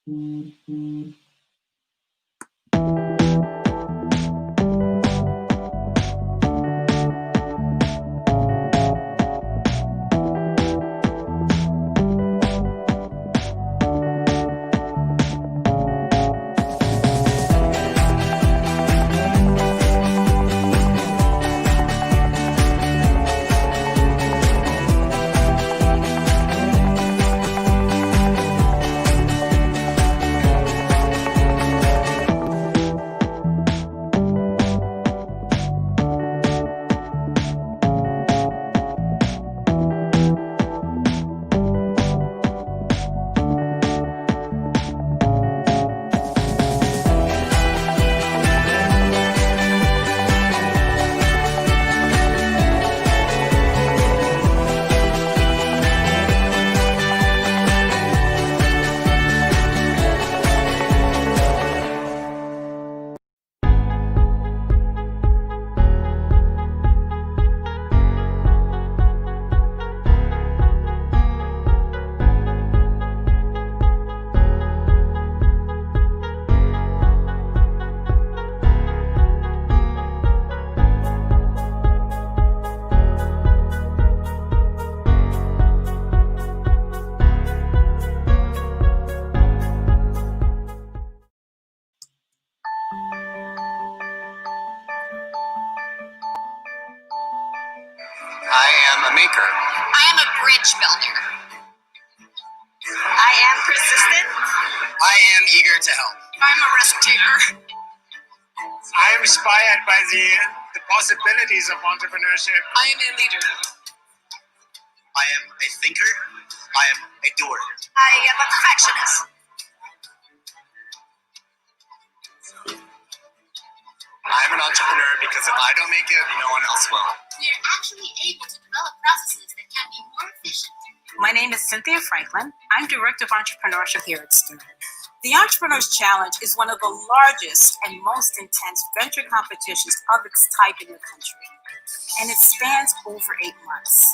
I am a maker. I am a bridge builder. I am persistent. I am eager to help. I'm a risk taker. I am inspired by the possibilities of entrepreneurship. I am a leader. I am a thinker. I am a doer. I am a perfectionist. I'm an entrepreneur because if I don't make it, no one else will. We are actually able to develop processes that can be more efficient. My name is Cynthia Franklin. I'm Director of Entrepreneurship here at Stern. The Entrepreneurs Challenge is one of the largest and most intense venture competitions of its type in the country, and it spans over 8 months.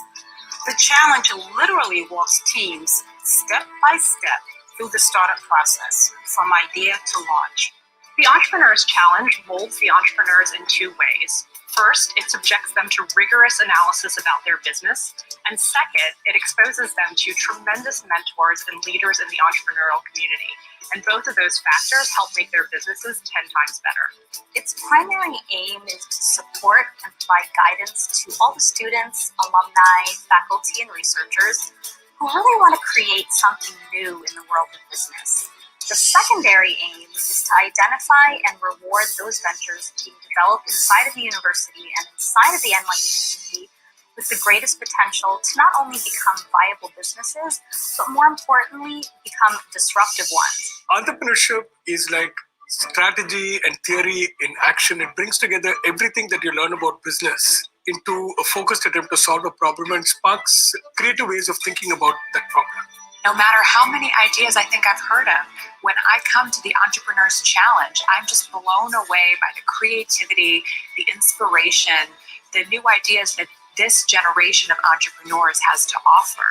The challenge literally walks teams step by step through the startup process, from idea to launch. The Entrepreneurs Challenge molds the entrepreneurs in 2 ways. First, it subjects them to rigorous analysis about their business. And second, it exposes them to tremendous mentors and leaders in the entrepreneurial community. And both of those factors help make their businesses 10 times better. Its primary aim is to support and provide guidance to all the students, alumni, faculty, and researchers who really want to create something new in the world of business. The secondary aim is to identify and reward those ventures being developed inside of the university and inside of the NYU community with the greatest potential to not only become viable businesses, but more importantly, become disruptive ones. Entrepreneurship is like strategy and theory in action. It brings together everything that you learn about business into a focused attempt to solve a problem and sparks creative ways of thinking about that problem. No matter how many ideas I think I've heard of, when I come to the Entrepreneurs Challenge, I'm just blown away by the creativity, the inspiration, the new ideas that this generation of entrepreneurs has to offer.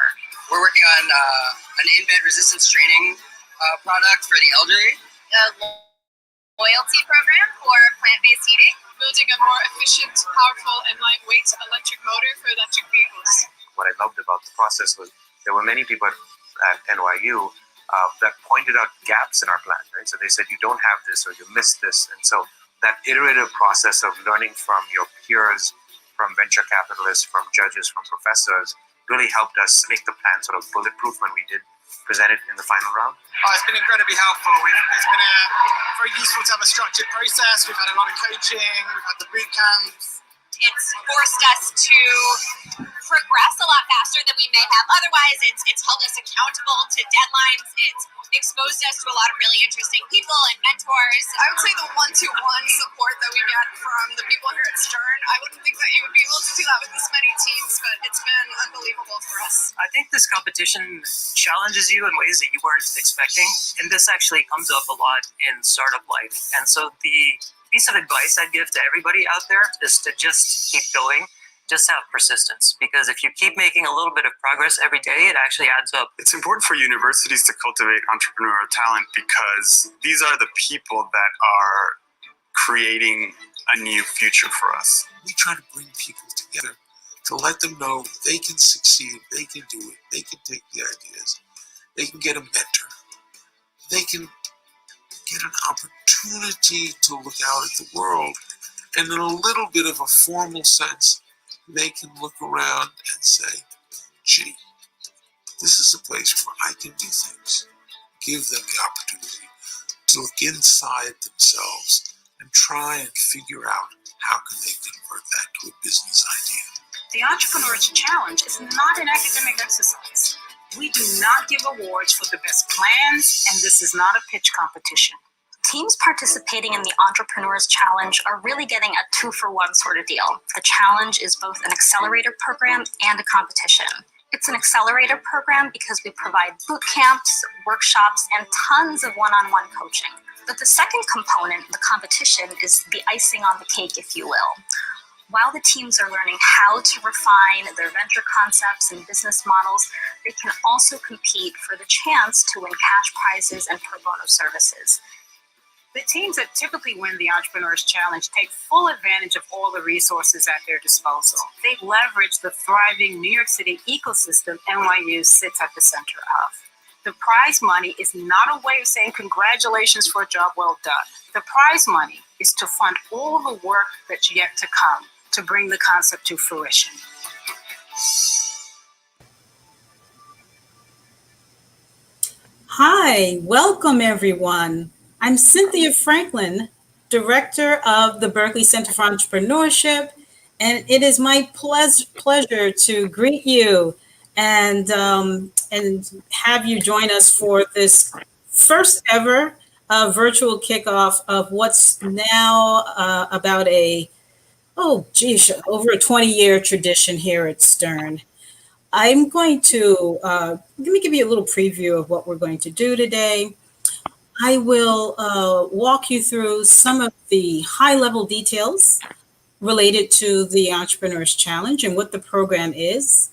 We're working on an in-bed resistance training product for the elderly. A loyalty program for plant-based eating. Building a more efficient, powerful, and lightweight electric motor for electric vehicles. What I loved about the process was there were many people at NYU that pointed out gaps in our plan, right? So they said, you don't have this or you missed this. And so that iterative process of learning from your peers, from venture capitalists, from judges, from professors, really helped us make the plan sort of bulletproof when we did present it in the final round. It's been incredibly helpful. It's been very useful to have a structured process. We've had a lot of coaching, we've had the boot camps. It's forced us to progress a lot faster than we may have otherwise. It's held us accountable to deadlines. It's exposed us to a lot of really interesting people and mentors. I would say the one-to-one support that we get from the people here at Stern, I wouldn't think that you would be able to do that with this many teams, but it's been unbelievable for us. I think this competition challenges you in ways that you weren't expecting, and this actually comes up a lot in startup life. And so the piece of advice I'd give to everybody out there is to just keep going just have persistence, because if you keep making a little bit of progress every day, it actually adds up. It's important for universities to cultivate entrepreneurial talent because these are the people that are creating a new future for us. We try to bring people together to let them know they can succeed, they can do it, they can take the ideas, they can get a mentor, they can get an opportunity to look out at the world, and in a little bit of a formal sense, they can look around and say, gee, this is a place where I can do things. Give them the opportunity to look inside themselves and try and figure out how can they convert that to a business idea. The Entrepreneur's Challenge is not an academic exercise. We do not give awards for the best plans, and this is not a pitch competition. Teams participating in the Entrepreneur's Challenge are really getting a 2-for-1 sort of deal. The challenge is both an accelerator program and a competition. It's an accelerator program because we provide boot camps, workshops, and tons of one-on-one coaching. But the second component, the competition, is the icing on the cake, if you will. While the teams are learning how to refine their venture concepts and business models, they can also compete for the chance to win cash prizes and pro bono services. The teams that typically win the Entrepreneur's Challenge take full advantage of all the resources at their disposal. They leverage the thriving New York City ecosystem NYU sits at the center of. The prize money is not a way of saying congratulations for a job well done. The prize money is to fund all the work that's yet to come to bring the concept to fruition. Hi, welcome everyone. I'm Cynthia Franklin, Director of the Berkeley Center for Entrepreneurship, and it is my pleasure to greet you and have you join us for this first ever virtual kickoff of what's now about over a 20-year tradition here at Stern. I'm going to, let me give you a little preview of what we're going to do today. I will walk you through some of the high-level details related to the Entrepreneur's Challenge and what the program is.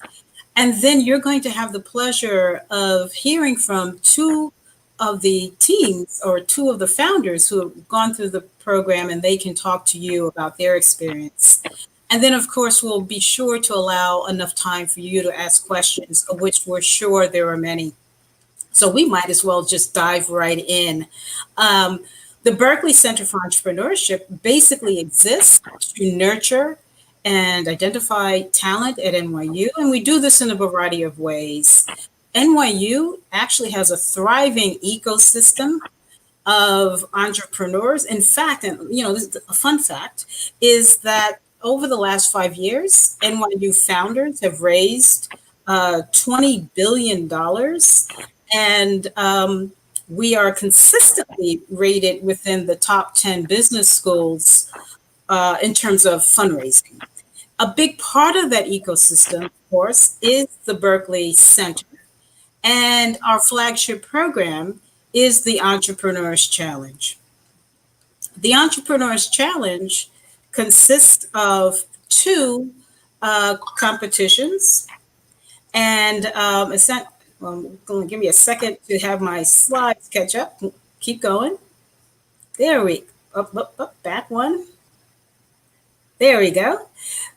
And then you're going to have the pleasure of hearing from 2 of the teams or 2 of the founders who have gone through the program, and they can talk to you about their experience. And then, of course, we'll be sure to allow enough time for you to ask questions, of which we're sure there are many. So we might as well just dive right in. The Berkeley Center for Entrepreneurship basically exists to nurture and identify talent at NYU, and we do this in a variety of ways. NYU actually has a thriving ecosystem of entrepreneurs. In fact, and a fun fact is that over the last 5 years, NYU founders have raised $20 billion. And we are consistently rated within the top 10 business schools in terms of fundraising. A big part of that ecosystem, of course, is the Berkeley Center. And our flagship program is the Entrepreneur's Challenge. The Entrepreneur's Challenge consists of 2 competitions. And I'm going to give me a second to have my slides catch up. Keep going. There we go. Up, back one. There we go.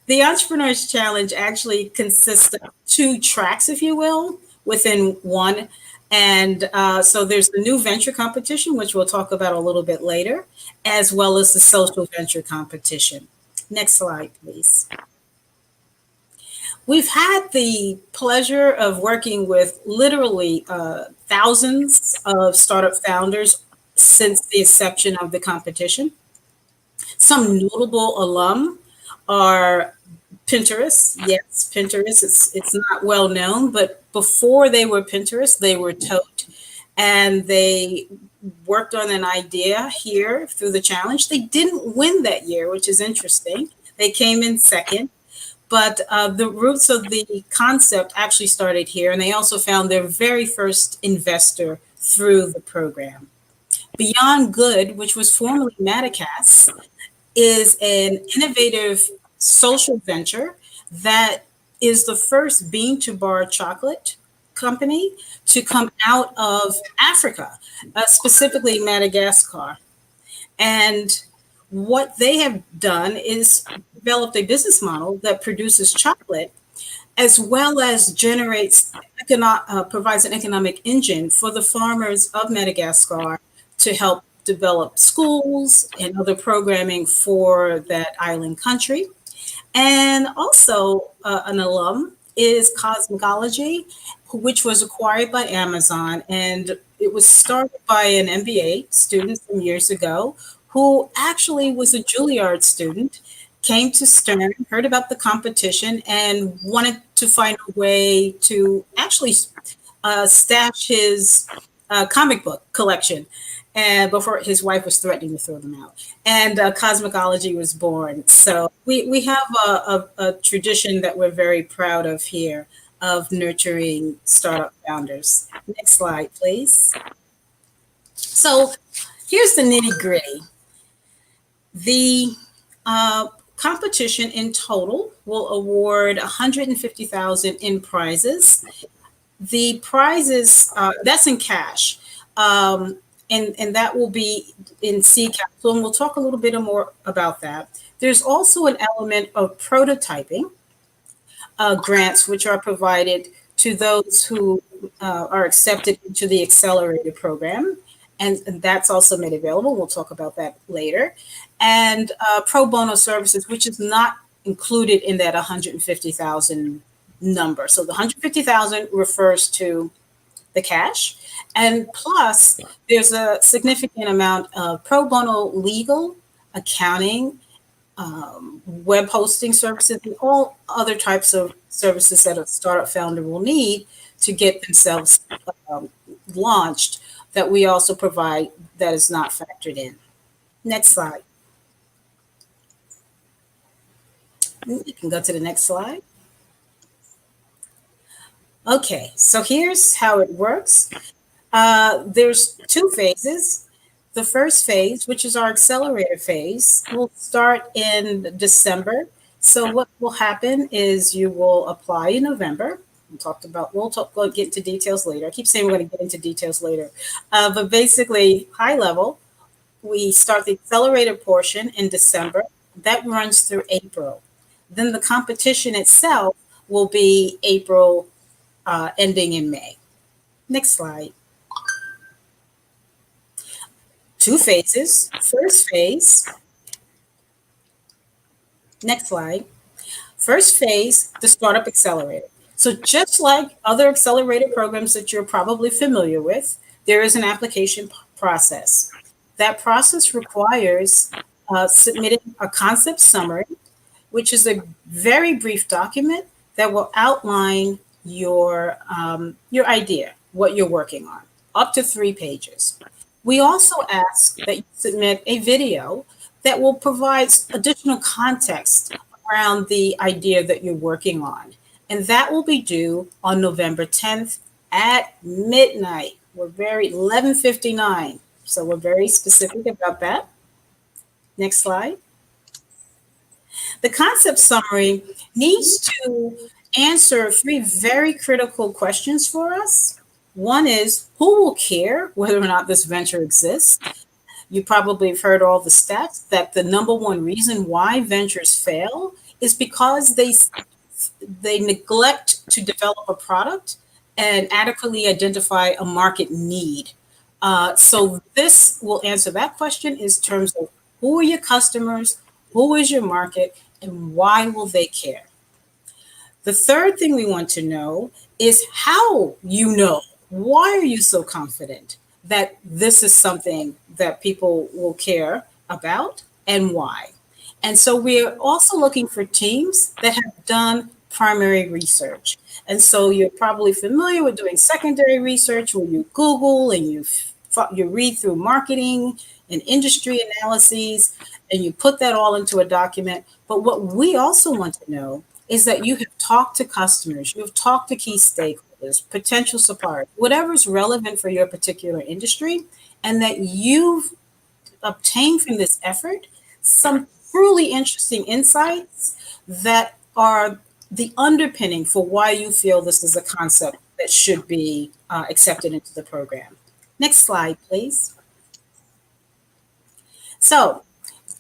The Entrepreneur's Challenge actually consists of 2 tracks, if you will, within one. And so there's the new venture competition, which we'll talk about a little bit later, as well as the social venture competition. Next slide, please. We've had the pleasure of working with literally thousands of startup founders since the inception of the competition. Some notable alum are Pinterest. Yes, Pinterest, it's not well known, but before they were Pinterest, they were Tote. And they worked on an idea here through the challenge. They didn't win that year, which is interesting. They came in second. But the roots of the concept actually started here, and they also found their very first investor through the program. Beyond Good, which was formerly Matacast, is an innovative social venture that is the first bean to bar chocolate company to come out of Africa, specifically Madagascar. And what they have done is developed a business model that produces chocolate as well as provides an economic engine for the farmers of Madagascar to help develop schools and other programming for that island country. And also, an alum is Cosmology, which was acquired by Amazon. And it was started by an MBA student some years ago who actually was a Juilliard student, came to Stern, heard about the competition, and wanted to find a way to actually stash his comic book collection. And before his wife was threatening to throw them out, and Cosmology was born. So we have a tradition that we're very proud of here of nurturing startup founders. Next slide, please. So here's the nitty gritty. The competition in total will award $150,000 in prizes. The prizes, that's in cash. And that will be in seed capital, and we'll talk a little bit more about that. There's also an element of prototyping grants, which are provided to those who are accepted into the Accelerator program, and that's also made available. We'll talk about that later. And pro bono services, which is not included in that 150,000 number. So the 150,000 refers to the cash. And plus, there's a significant amount of pro bono legal, accounting, web hosting services, and all other types of services that a startup founder will need to get themselves launched that we also provide that is not factored in. Next slide. You can go to the next slide. Okay, so here's how it works. There's two phases. The first phase, which is our accelerator phase, will start in December. So what will happen is you will apply in November. We'll get into details later. I keep saying we're going to get into details later. But basically, high level, we start the accelerator portion in December. That runs through April. Then the competition itself will be April, ending in May. Next slide. Two phases. First phase. Next slide. First phase, the Startup Accelerator. So just like other accelerator programs that you're probably familiar with, there is an application process. That process requires submitting a concept summary, which is a very brief document that will outline your idea, what you're working on, up to 3 pages. We also ask that you submit a video that will provide additional context around the idea that you're working on. And that will be due on November 10th at midnight. We're 11:59. So we're very specific about that. Next slide. The concept summary needs to answer 3 very critical questions for us. One is, who will care whether or not this venture exists? You probably have heard all the stats that the number one reason why ventures fail is because they neglect to develop a product and adequately identify a market need. So this will answer that question in terms of who are your customers, who is your market, and why will they care? The third thing we want to know is how you know. Why are you so confident that this is something that people will care about, and why? And so we're also looking for teams that have done primary research. And so you're probably familiar with doing secondary research where you Google and you read through marketing and industry analyses, and you put that all into a document. But what we also want to know is that you have talked to customers, you have talked to key stakeholders, potential suppliers, whatever is relevant for your particular industry, and that you've obtained from this effort some truly interesting insights that are the underpinning for why you feel this is a concept that should be accepted into the program. Next slide, please. So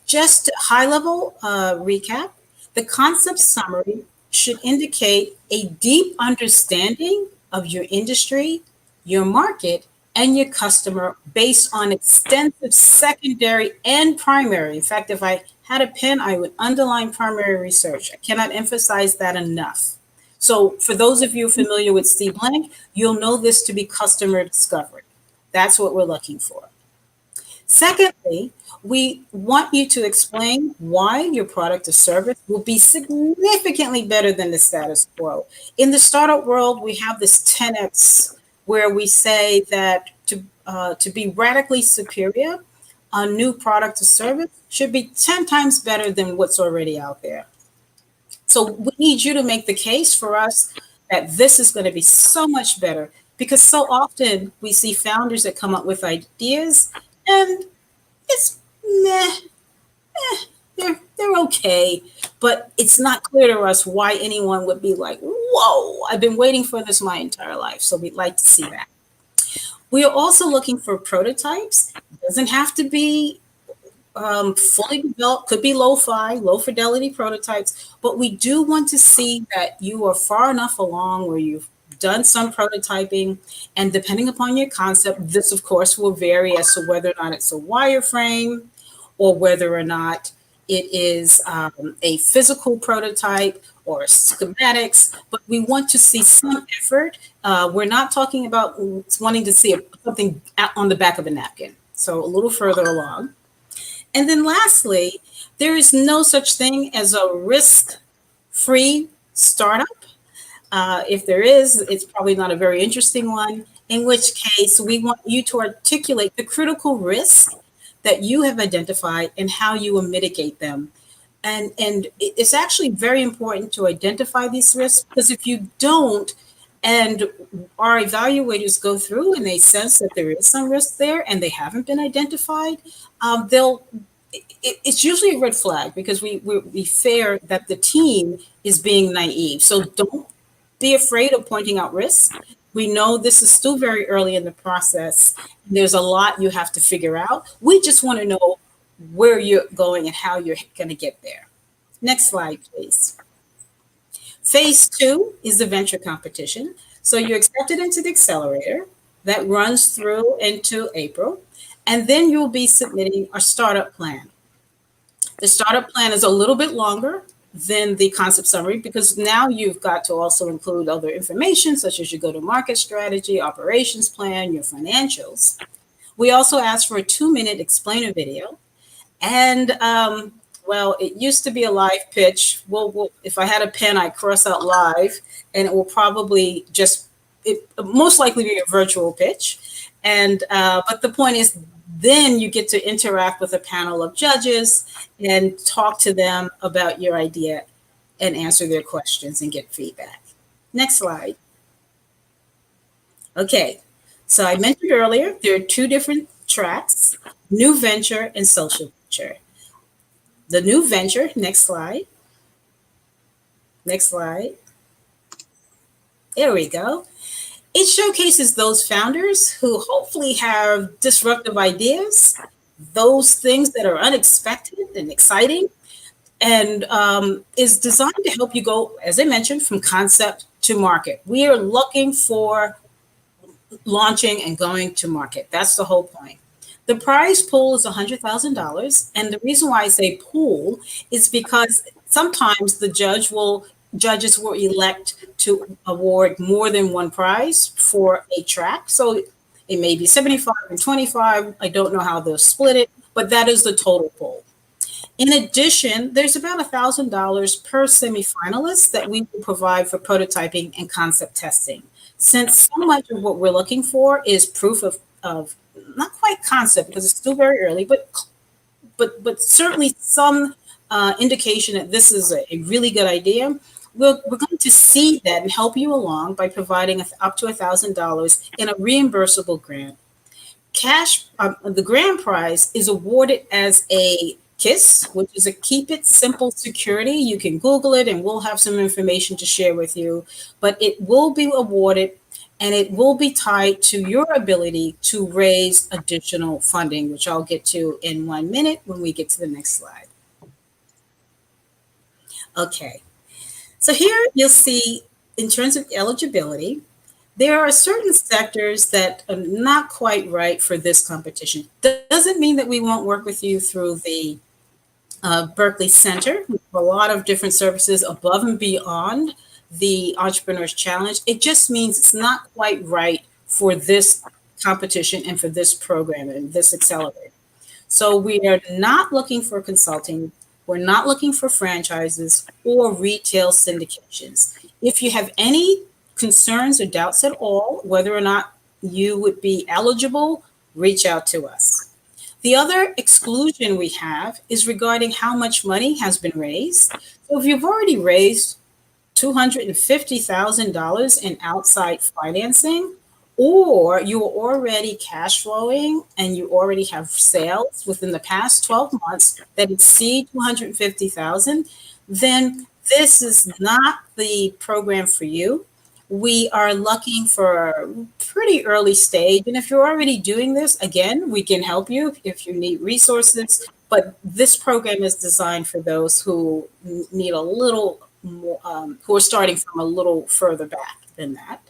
just high level recap, the concept summary should indicate a deep understanding of your industry, your market, and your customer based on extensive secondary and primary. In fact, if I had a pen, I would underline primary research. I cannot emphasize that enough. So for those of you familiar with C Blank, you'll know this to be customer discovery. That's what we're looking for. Secondly, we want you to explain why your product or service will be significantly better than the status quo. In the startup world, we have this 10x where we say that to be radically superior, a new product or service should be 10 times better than what's already out there. So we need you to make the case for us that this is going to be so much better, because so often we see founders that come up with ideas and it's they're okay, but it's not clear to us why anyone would be like, whoa, I've been waiting for this my entire life. So we'd like to see that. We are also looking for prototypes. It doesn't have to be fully developed, could be low fidelity prototypes, but we do want to see that you are far enough along where you've done some prototyping, and depending upon your concept, this of course will vary as to whether or not it's a wireframe or whether or not it is a physical prototype or schematics, but we want to see some effort. We're not talking about wanting to see something on the back of a napkin, so a little further along. And then lastly, there is no such thing as a risk-free startup. If there is, it's probably not a very interesting one, in which case we want you to articulate the critical risks that you have identified and how you will mitigate them. And it's actually very important to identify these risks, because if you don't, and our evaluators go through and they sense that there is some risk there and they haven't been identified, it's usually a red flag, because we fear that the team is being naive. So don't be afraid of pointing out risks. We know this is still very early in the process. There's a lot you have to figure out. We just want to know where you're going and how you're going to get there. Next slide, please. Phase 2 is the venture competition. So you're accepted into the accelerator that runs through into April, and then you'll be submitting a startup plan. The startup plan is a little bit longer than the concept summary, because now you've got to also include other information such as your go-to-market strategy, operations plan, your financials. We also ask for a 2-minute explainer video. And well, it used to be a live pitch. Well, if I had a pen, I'd cross out live, and it will probably most likely be a virtual pitch. And but the point is, then you get to interact with a panel of judges and talk to them about your idea and answer their questions and get feedback. Next slide. Okay, so I mentioned earlier, there are 2 different tracks, new venture and social venture. The new venture, next slide. Next slide. There we go. It showcases those founders who hopefully have disruptive ideas, those things that are unexpected and exciting, and is designed to help you go, as I mentioned, from concept to market. We are looking for launching and going to market. That's the whole point. The prize pool is $100,000. And the reason why I say pool is because sometimes the judges will elect to award more than one prize for a track. So it may be 75 and 25. I don't know how they'll split it, but that is the total pool. In addition, there's about $1,000 per semifinalist that we will provide for prototyping and concept testing. Since so much of what we're looking for is proof of not quite concept, because it's still very early, but certainly some indication that this is a really good idea. We're going to see that and help you along by providing up to $1,000 in a reimbursable grant. Cash, the grand prize is awarded as a KISS, which is a Keep It Simple Security. You can Google it and we'll have some information to share with you. But it will be awarded and it will be tied to your ability to raise additional funding, which I'll get to in 1 minute when we get to the next slide. Okay, so here you'll see in terms of eligibility, there are certain sectors that are not quite right for this competition. Doesn't mean that we won't work with you through the Berkeley Center with a lot of different services above and beyond the Entrepreneurs Challenge. It just means it's not quite right for this competition and for this program and this accelerator. So we are not looking for consulting. We're not looking for franchises or retail syndications. If you have any concerns or doubts at all, whether or not you would be eligible, reach out to us. The other exclusion we have is regarding how much money has been raised. So if you've already raised $250,000 in outside financing, or you're already cash flowing and you already have sales within the past 12 months that exceed 250,000, then this is not the program for you. We are looking for a pretty early stage. And if you're already doing this, again, we can help you if you need resources. But this program is designed for those who need a little more, who are starting from a little further back than that.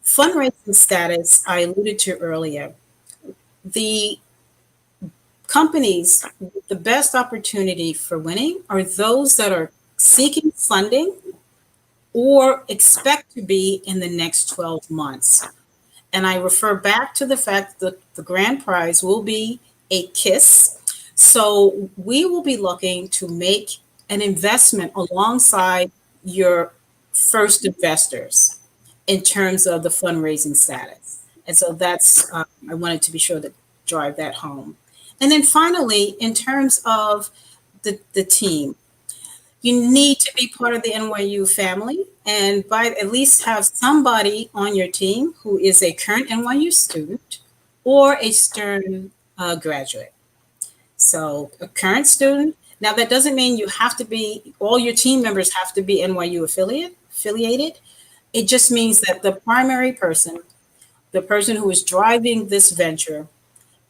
Fundraising status, I alluded to earlier. The companies with the best opportunity for winning are those that are seeking funding or expect to be in the next 12 months. And I refer back to the fact that the grand prize will be a KISS. So we will be looking to make an investment alongside your first investors in terms of the fundraising status. And so that's, I wanted to be sure to drive that home. And then finally, in terms of the team, you need to be part of the NYU family and by at least have somebody on your team who is a current NYU student or a Stern graduate. So a current student. Now that doesn't mean you have to be, all your team members have to be NYU affiliated. It just means that the primary person, the person who is driving this venture,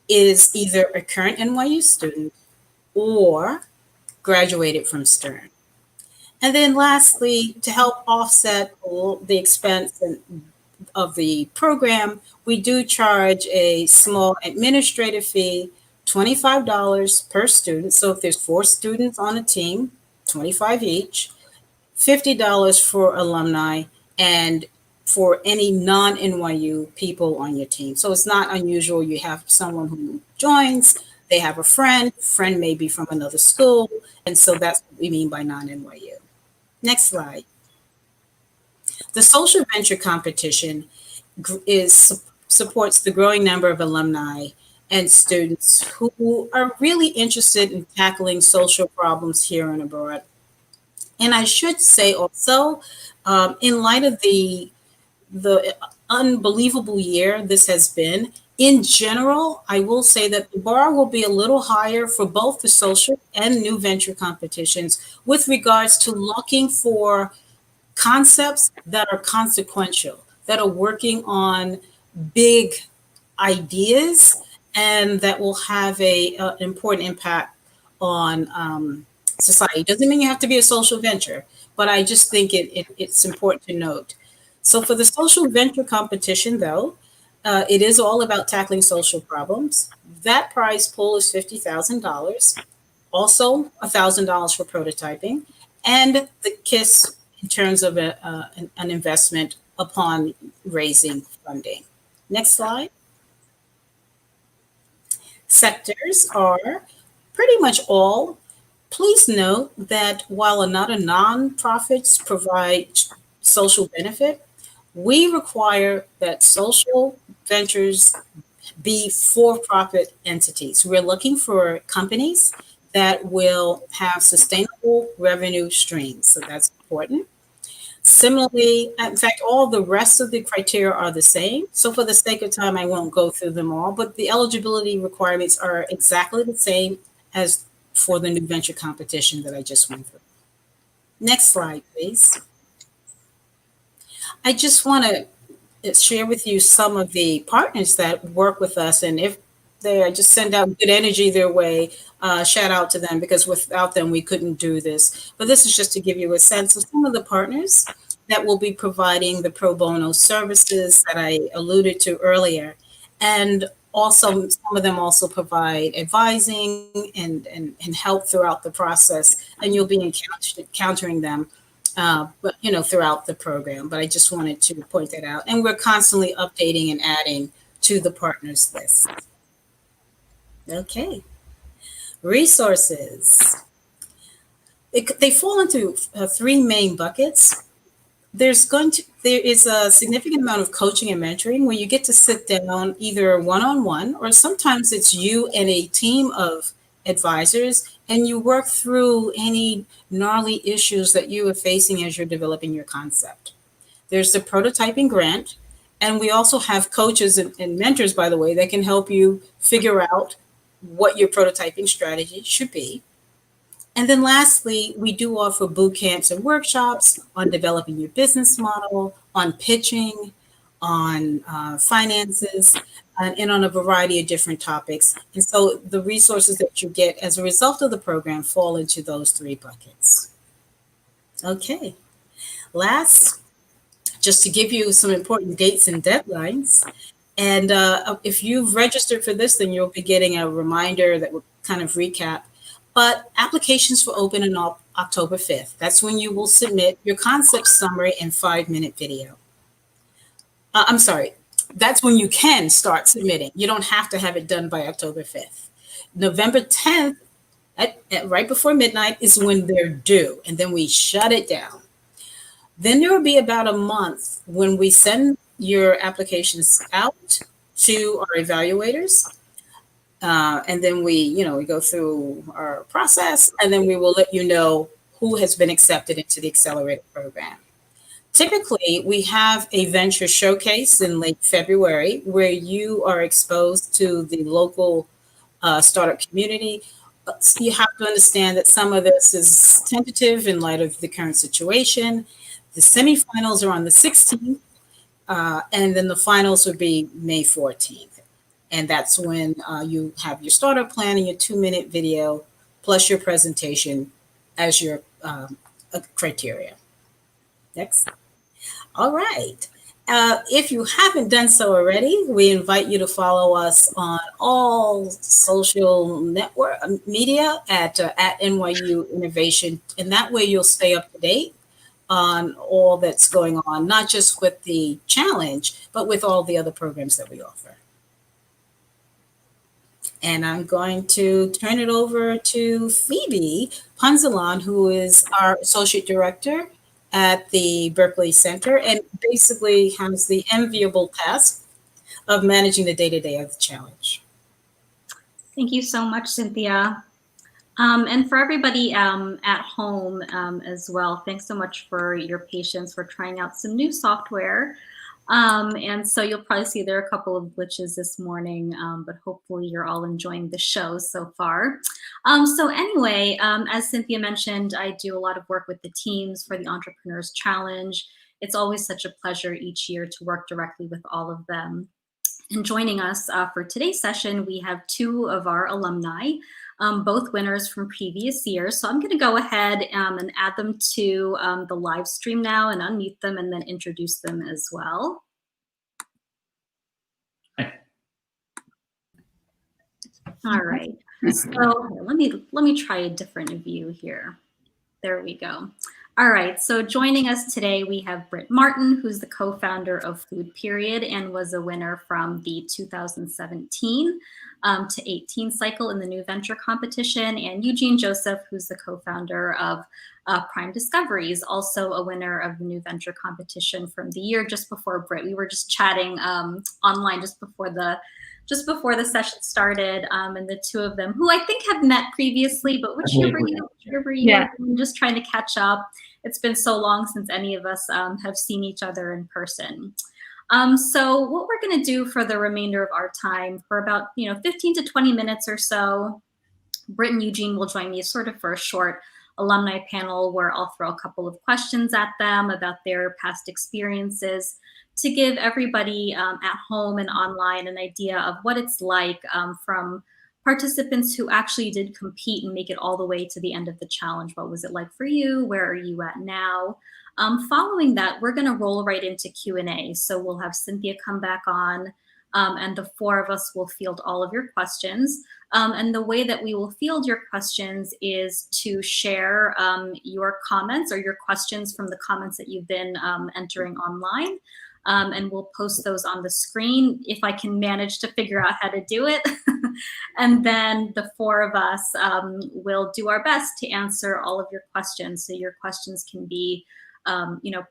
is either a current NYU student or graduated from Stern. And then lastly, to help offset the expense of the program, we do charge a small administrative fee, $25 per student. So if there's 4 students on a team, $25 each, $50 for alumni, and for any non-NYU people on your team. So it's not unusual. You have someone who joins, they have a friend may be from another school, and so that's what we mean by non-NYU. Next slide. The social venture competition supports the growing number of alumni and students who are really interested in tackling social problems here and abroad. And I should say also, in light of the unbelievable year this has been, in general, I will say that the bar will be a little higher for both the social and new venture competitions with regards to looking for concepts that are consequential, that are working on big ideas and that will have an important impact on society. Doesn't mean you have to be a social venture, but I just think it's important to note. So for the social venture competition, though, it is all about tackling social problems. That prize pool is $50,000, also $1,000 for prototyping, and the KISS in terms of an investment upon raising funding. Next slide. Sectors are pretty much all. Please note that while a lot of nonprofits provide social benefit, we require that social ventures be for-profit entities. We're looking for companies that will have sustainable revenue streams. So that's important. Similarly, in fact, all the rest of the criteria are the same. So for the sake of time, I won't go through them all, but the eligibility requirements are exactly the same as for the new venture competition that I just went through. Next slide, please. I just want to share with you some of the partners that work with us, and if I just send out good energy their way, shout out to them, because without them we couldn't do this. But this is just to give you a sense of some of the partners that will be providing the pro bono services that I alluded to earlier. And also, some of them also provide advising and help throughout the process, and you'll be encountering them but throughout the program. But I just wanted to point that out. And we're constantly updating and adding to the partners list. Okay. Resources. They fall into three main buckets. There is a significant amount of coaching and mentoring where you get to sit down either one-on-one, or sometimes it's you and a team of advisors, and you work through any gnarly issues that you are facing as you're developing your concept. There's the prototyping grant, and we also have coaches and mentors, by the way, that can help you figure out what your prototyping strategy should be. And then lastly, we do offer boot camps and workshops on developing your business model, on pitching, on finances, and on a variety of different topics. And so the resources that you get as a result of the program fall into those three buckets. Okay. Last, just to give you some important dates and deadlines. And if you've registered for this, then you'll be getting a reminder that will kind of recap. But applications will open on October 5th. That's when you will submit your concept summary and 5-minute video. I'm sorry, that's when you can start submitting. You don't have to have it done by October 5th. November 10th, at right before midnight, is when they're due, and then we shut it down. Then there will be about a month when we send your applications out to our evaluators. And then we go through our process, and then we will let you know who has been accepted into the Accelerator program. Typically, we have a venture showcase in late February where you are exposed to the local startup community. You have to understand that some of this is tentative in light of the current situation. The semifinals are on the 16th, and then the finals would be May 14th. And that's when you have your startup plan and your 2-minute video plus your presentation as your criteria. Next. All right. If you haven't done so already, we invite you to follow us on all social network media at NYU Innovation. And that way you'll stay up to date on all that's going on, not just with the challenge, but with all the other programs that we offer. And I'm going to turn it over to Phoebe Punzalan, who is our Associate Director at the Berkeley Center, and basically has the enviable task of managing the day-to-day of the challenge. Thank you so much, Cynthia. And for everybody at home as well, thanks so much for your patience. We're trying out some new software. And so you'll probably see there are a couple of glitches this morning, but hopefully you're all enjoying the show so far. So anyway, as Cynthia mentioned, I do a lot of work with the teams for the Entrepreneurs Challenge. It's always such a pleasure each year to work directly with all of them. And joining us for today's session, we have two of our alumni, both winners from previous years. So I'm going to go ahead and add them to the live stream now and unmute them and then introduce them as well. Hi. All right. So let me try a different view here. There we go. All right, so joining us today, we have Brent Martin, who's the co-founder of Food Period and was a winner from the 2017 to 18 cycle in the New Venture competition, and Eugene Joseph, who's the co-founder of Prime Discoveries, also a winner of the New Venture competition from the year just before Brent. We were just chatting online just before the session started, and the two of them, who I think have met previously, but which year were you? Yeah. I'm just trying to catch up. It's been so long since any of us have seen each other in person. So what we're going to do for the remainder of our time, for about 15 to 20 minutes or so, Brent and Eugene will join me sort of for a short alumni panel where I'll throw a couple of questions at them about their past experiences to give everybody at home and online an idea of what it's like from participants who actually did compete and make it all the way to the end of the challenge. What was it like for you? Where are you at now? Following that, we're going to roll right into Q&A. So we'll have Cynthia come back on, and the four of us will field all of your questions. And the way that we will field your questions is to share your comments or your questions from the comments that you've been entering online. And we'll post those on the screen if I can manage to figure out how to do it. And then the four of us will do our best to answer all of your questions. So your questions can be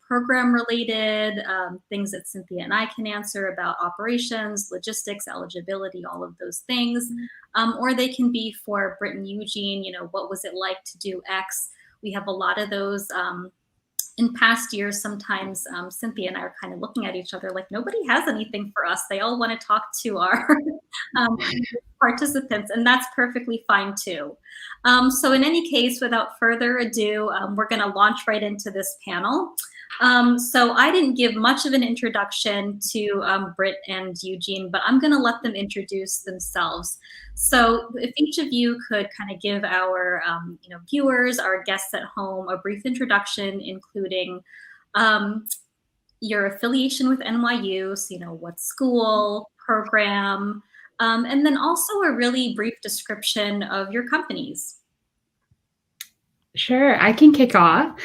program related, things that Cynthia and I can answer about operations, logistics, eligibility, all of those things. Or they can be for Brent and Eugene, what was it like to do X? We have a lot of those in past years. Sometimes Cynthia and I are kind of looking at each other like nobody has anything for us. They all want to talk to our participants, and that's perfectly fine too. So in any case, without further ado, we're going to launch right into this panel. So I didn't give much of an introduction to Brent and Eugene, but I'm going to let them introduce themselves. So if each of you could kind of give our viewers, our guests at home, a brief introduction, including your affiliation with NYU, so what school, program, and then also a really brief description of your companies. Sure, I can kick off.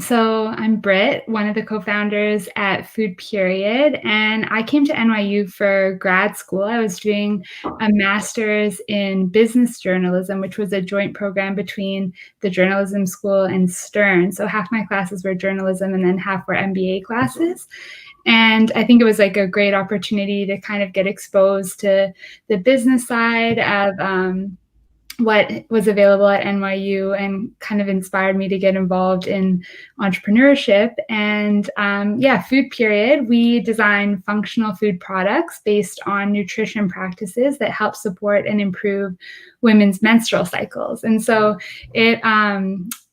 So I'm Britt, one of the co-founders at Food Period, and I came to NYU for grad school. I was doing a master's in business journalism, which was a joint program between the journalism school and Stern. So half my classes were journalism and then half were MBA classes. And I think it was like a great opportunity to kind of get exposed to the business side of what was available at NYU, and kind of inspired me to get involved in entrepreneurship. And Food Period, we design functional food products based on nutrition practices that help support and improve women's menstrual cycles. And so it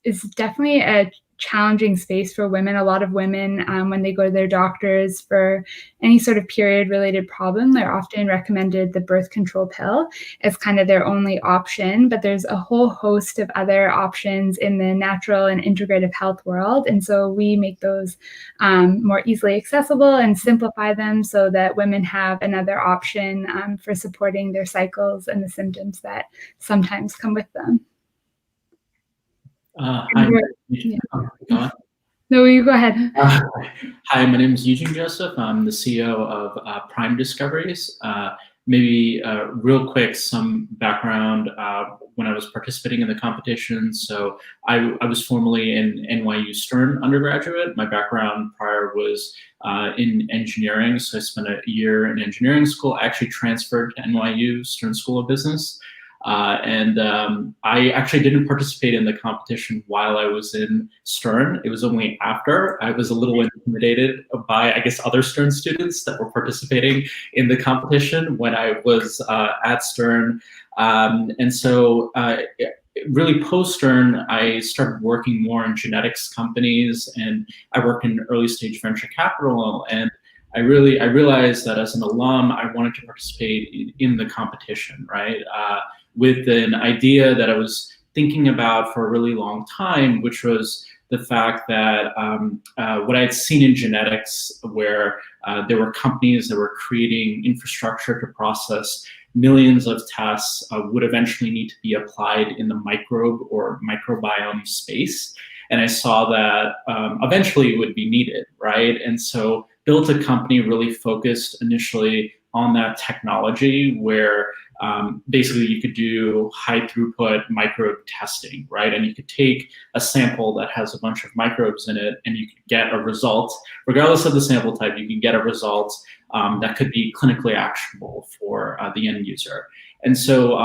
is definitely a challenging space for women. A lot of women, when they go to their doctors for any sort of period-related problem, they're often recommended the birth control pill as kind of their only option. But there's a whole host of other options in the natural and integrative health world. And so we make those more easily accessible and simplify them so that women have another option for supporting their cycles and the symptoms that sometimes come with them. Hi. No, you go ahead. Hi, my name is Eugene Joseph. I'm the CEO of Prime Discoveries. Maybe real quick, some background when I was participating in the competition. So I was formerly an NYU Stern undergraduate. My background prior was in engineering. So I spent a year in engineering school. I actually transferred to NYU Stern School of Business. I actually didn't participate in the competition while I was in Stern. It was only after. I was a little intimidated by, I guess, other Stern students that were participating in the competition when I was at Stern. Really post-Stern, I started working more in genetics companies, and I worked in early stage venture capital. And I realized that as an alum, I wanted to participate in the competition, right? With an idea that I was thinking about for a really long time, which was the fact that what I had seen in genetics, where there were companies that were creating infrastructure to process millions of tests, would eventually need to be applied in the microbe or microbiome space. And I saw that eventually it would be needed, right? And so built a company really focused initially on that technology where basically you could do high throughput microbe testing, right? And you could take a sample that has a bunch of microbes in it and you could get a result, regardless of the sample type, you can get a result that could be clinically actionable for the end user. And so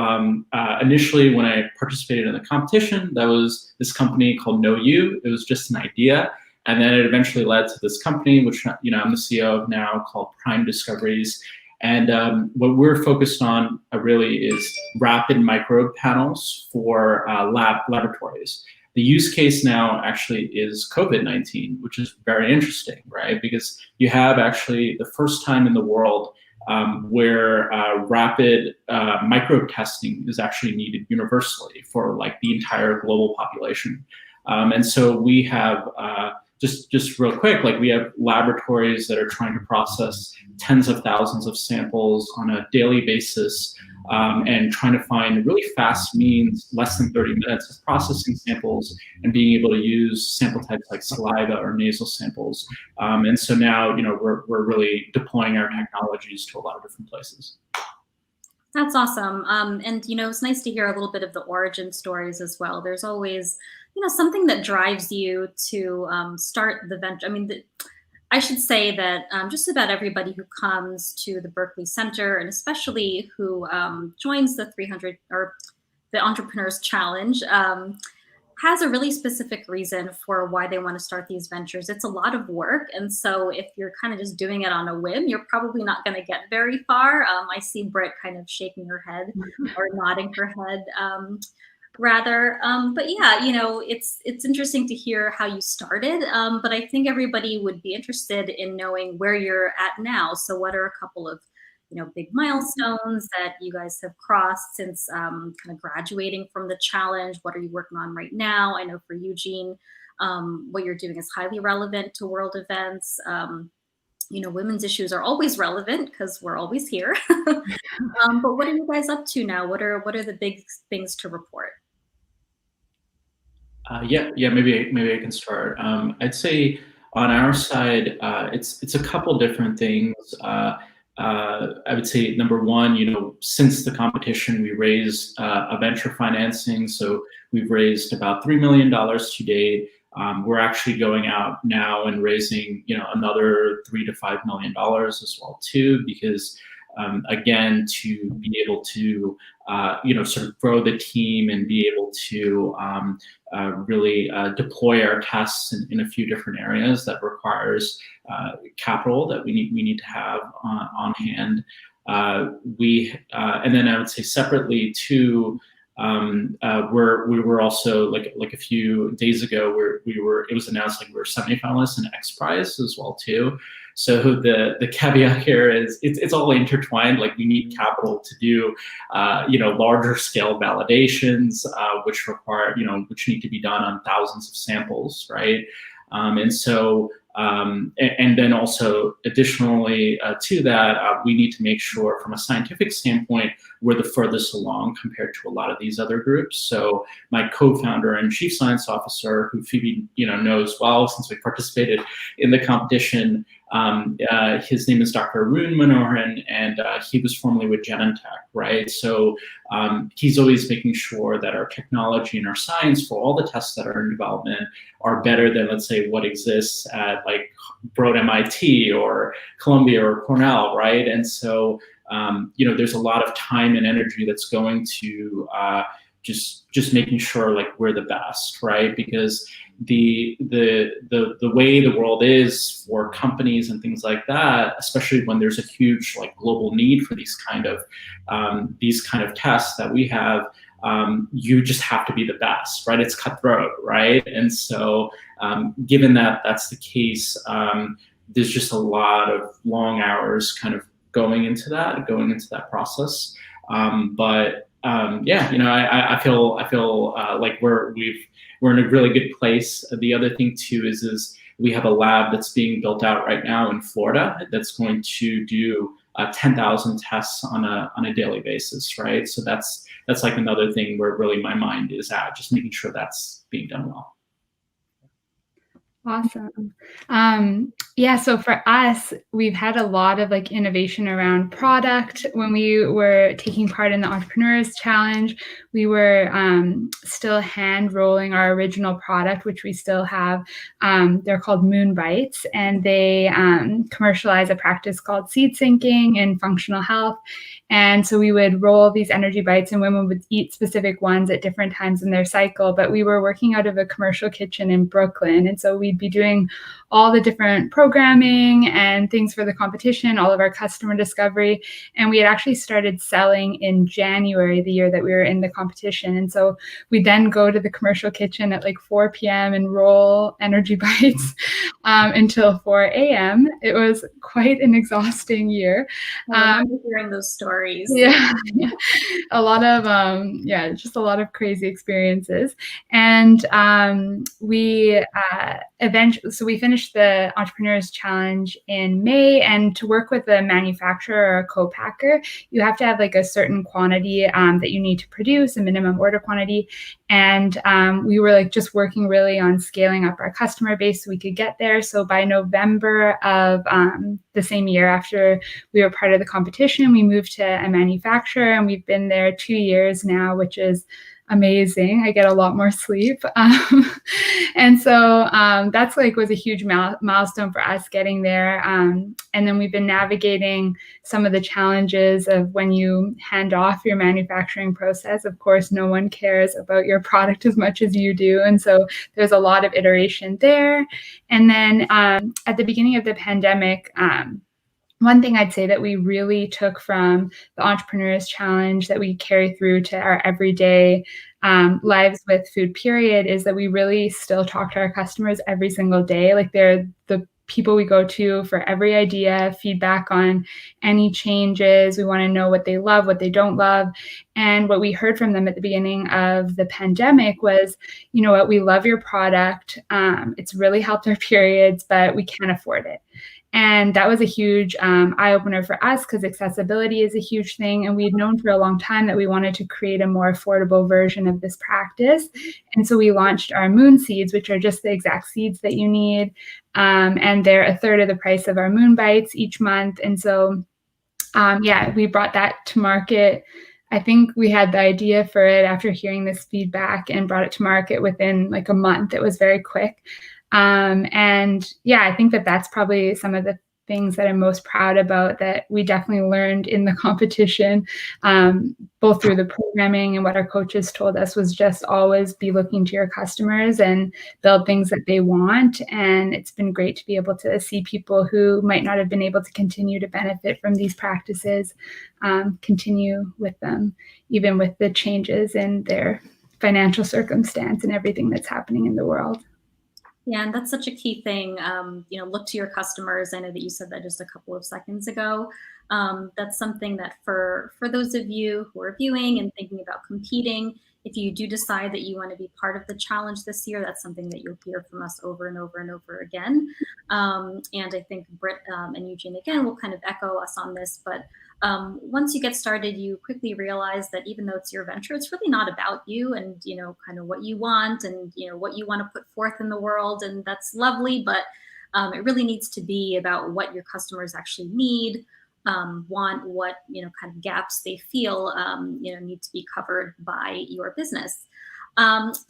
initially when I participated in the competition, that was this company called KnowU. It was just an idea. And then it eventually led to this company, which I'm the CEO of now, called Prime Discoveries. And what we're focused on really is rapid microbe panels for laboratories. The use case now actually is COVID-19, which is very interesting, right? Because you have actually the first time in the world where rapid microbe testing is actually needed universally for like the entire global population. And so we have, just real quick, like we have laboratories that are trying to process tens of thousands of samples on a daily basis, and trying to find really fast means, less than 30 minutes of processing samples and being able to use sample types like saliva or nasal samples. And so now, we're really deploying our technologies to a lot of different places. That's awesome. And, it's nice to hear a little bit of the origin stories as well. There's always, something that drives you to start the venture. I mean, I should say that just about everybody who comes to the Berkeley Center, and especially who joins the 300 or the Entrepreneurs Challenge, has a really specific reason for why they want to start these ventures. It's a lot of work. And so if you're kind of just doing it on a whim, you're probably not going to get very far. I see Britt kind of shaking her head or nodding her head. Rather, but yeah, it's interesting to hear how you started, but I think everybody would be interested in knowing where you're at now. So what are a couple of, big milestones that you guys have crossed since kind of graduating from the challenge? What are you working on right now? I know for Eugene, what you're doing is highly relevant to world events. Women's issues are always relevant because we're always here. But what are you guys up to now? What are the big things to report? Maybe I can start. I'd say on our side, it's a couple different things. I would say number one, since the competition, we raised a venture financing, so we've raised about $3 million to date. We're actually going out now and raising, another $3 to $5 million as well too, because again, to be able to sort of grow the team and be able to really deploy our tests in a few different areas that requires capital that we need to have on hand. And then I would say separately too, we were also like a few days ago where it was announced like we were semi-finalists in X Prize as well too. So the caveat here is it's all intertwined. Like we need capital to do larger scale validations, which require which need to be done on thousands of samples, right? And so and then also additionally to that, we need to make sure from a scientific standpoint we're the furthest along compared to a lot of these other groups. So my co-founder and chief science officer, who Phoebe knows well since we participated in the competition, his name is Dr. Arun Manoharan, and he was formerly with Genentech, right? So he's always making sure that our technology and our science for all the tests that are in development are better than, let's say, what exists at like Broad MIT or Columbia or Cornell, right? And so there's a lot of time and energy that's going to just making sure like we're the best, right? Because the way the world is for companies and things like that, especially when there's a huge like global need for these kind of tests that we have, you just have to be the best, right? It's cutthroat, right? And so given that that's the case, there's just a lot of long hours kind of going into that process. But I feel like we're in a really good place. The other thing too is we have a lab that's being built out right now in Florida that's going to do 10,000 tests on a daily basis, right? So that's like another thing where really my mind is at, just making sure that's being done well. Awesome. So for us, we've had a lot of like innovation around product. When we were taking part in the Entrepreneurs Challenge, we were still hand rolling our original product, which we still have. They're called Moon Bites, and they commercialize a practice called seed syncing in functional health. And so we would roll these energy bites, and women would eat specific ones at different times in their cycle. But we were working out of a commercial kitchen in Brooklyn, and so we we'd be doing all the different programming and things for the competition, all of our customer discovery. And we had actually started selling in January, the year that we were in the competition. And so we then go to the commercial kitchen at like 4 p.m. and roll energy bites until 4 a.m. It was quite an exhausting year. I remember hearing those stories. Yeah, a lot of just a lot of crazy experiences. And we eventually, so we finished the Entrepreneurs Challenge in May. And to work with a manufacturer or a co-packer, you have to have like a certain quantity that you need to produce, a minimum order quantity. And we were like just working really on scaling up our customer base so we could get there. So by November of the same year, after we were part of the competition, we moved to a manufacturer, and we've been there 2 years now, which is amazing. I get a lot more sleep. And so that's like was a huge milestone for us getting there. And then we've been navigating some of the challenges of when you hand off your manufacturing process. Of course, no one cares about your product as much as you do. And so there's a lot of iteration there. And then at the beginning of the pandemic, one thing I'd say that we really took from the Entrepreneurs Challenge that we carry through to our everyday lives with Food Period is that we really still talk to our customers every single day. Like they're the people we go to for every idea, feedback on any changes. We want to know what they love, what they don't love. And what we heard from them at the beginning of the pandemic was, you know what, we love your product. It's really helped our periods, but we can't afford it. And that was a huge eye-opener for us because accessibility is a huge thing. And we'd known for a long time that we wanted to create a more affordable version of this practice. And so we launched our Moon Seeds, which are just the exact seeds that you need. And they're a third of the price of our Moon Bites each month. And so, we brought that to market. I think we had the idea for it after hearing this feedback and brought it to market within like a month. It was very quick. I think that that's probably some of the things that I'm most proud about that we definitely learned in the competition, both through the programming and what our coaches told us was just always be looking to your customers and build things that they want. And it's been great to be able to see people who might not have been able to continue to benefit from these practices, continue with them, even with the changes in their financial circumstance and everything that's happening in the world. Yeah, and that's such a key thing. Look to your customers. I know that you said that just a couple of seconds ago. That's something that for those of you who are viewing and thinking about competing, if you do decide that you want to be part of the challenge this year, that's something that you'll hear from us over and over and over again. And I think Britt and Eugene, again, will kind of echo us on this, but once you get started, you quickly realize that even though it's your venture, it's really not about you and, kind of what you want and, what you want to put forth in the world. And that's lovely, but it really needs to be about what your customers actually need, want, what, kind of gaps they feel, need to be covered by your business.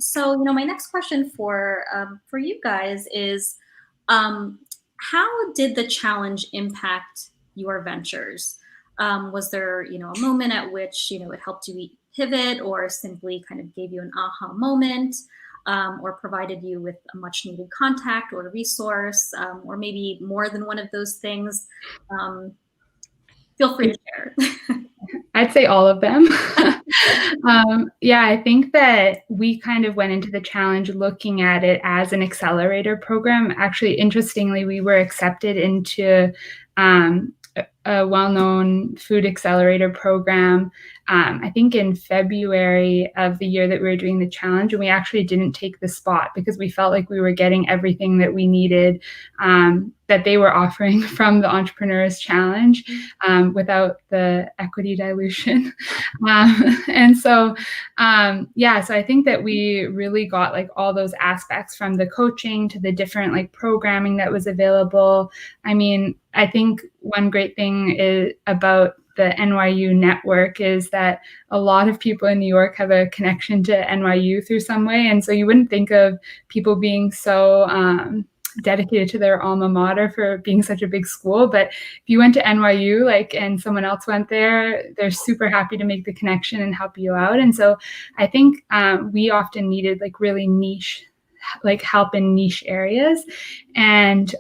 So, my next question for you guys is, how did the challenge impact your ventures? Was there, a moment at which, it helped you pivot or simply kind of gave you an aha moment, or provided you with a much needed contact or resource, or maybe more than one of those things? Feel free to share. I'd say all of them. I think that we kind of went into the challenge looking at it as an accelerator program. Actually, interestingly, we were accepted into a well-known food accelerator program, I think in February of the year that we were doing the challenge, and we actually didn't take the spot because we felt like we were getting everything that we needed that they were offering from the Entrepreneurs Challenge without the equity dilution. So I think that we really got like all those aspects from the coaching to the different like programming that was available. I mean, I think one great thing about the NYU network is that a lot of people in New York have a connection to NYU through some way. And so you wouldn't think of people being so dedicated to their alma mater for being such a big school. But if you went to NYU, and someone else went there, they're super happy to make the connection and help you out. And so I think we often needed like really niche like help in niche areas. And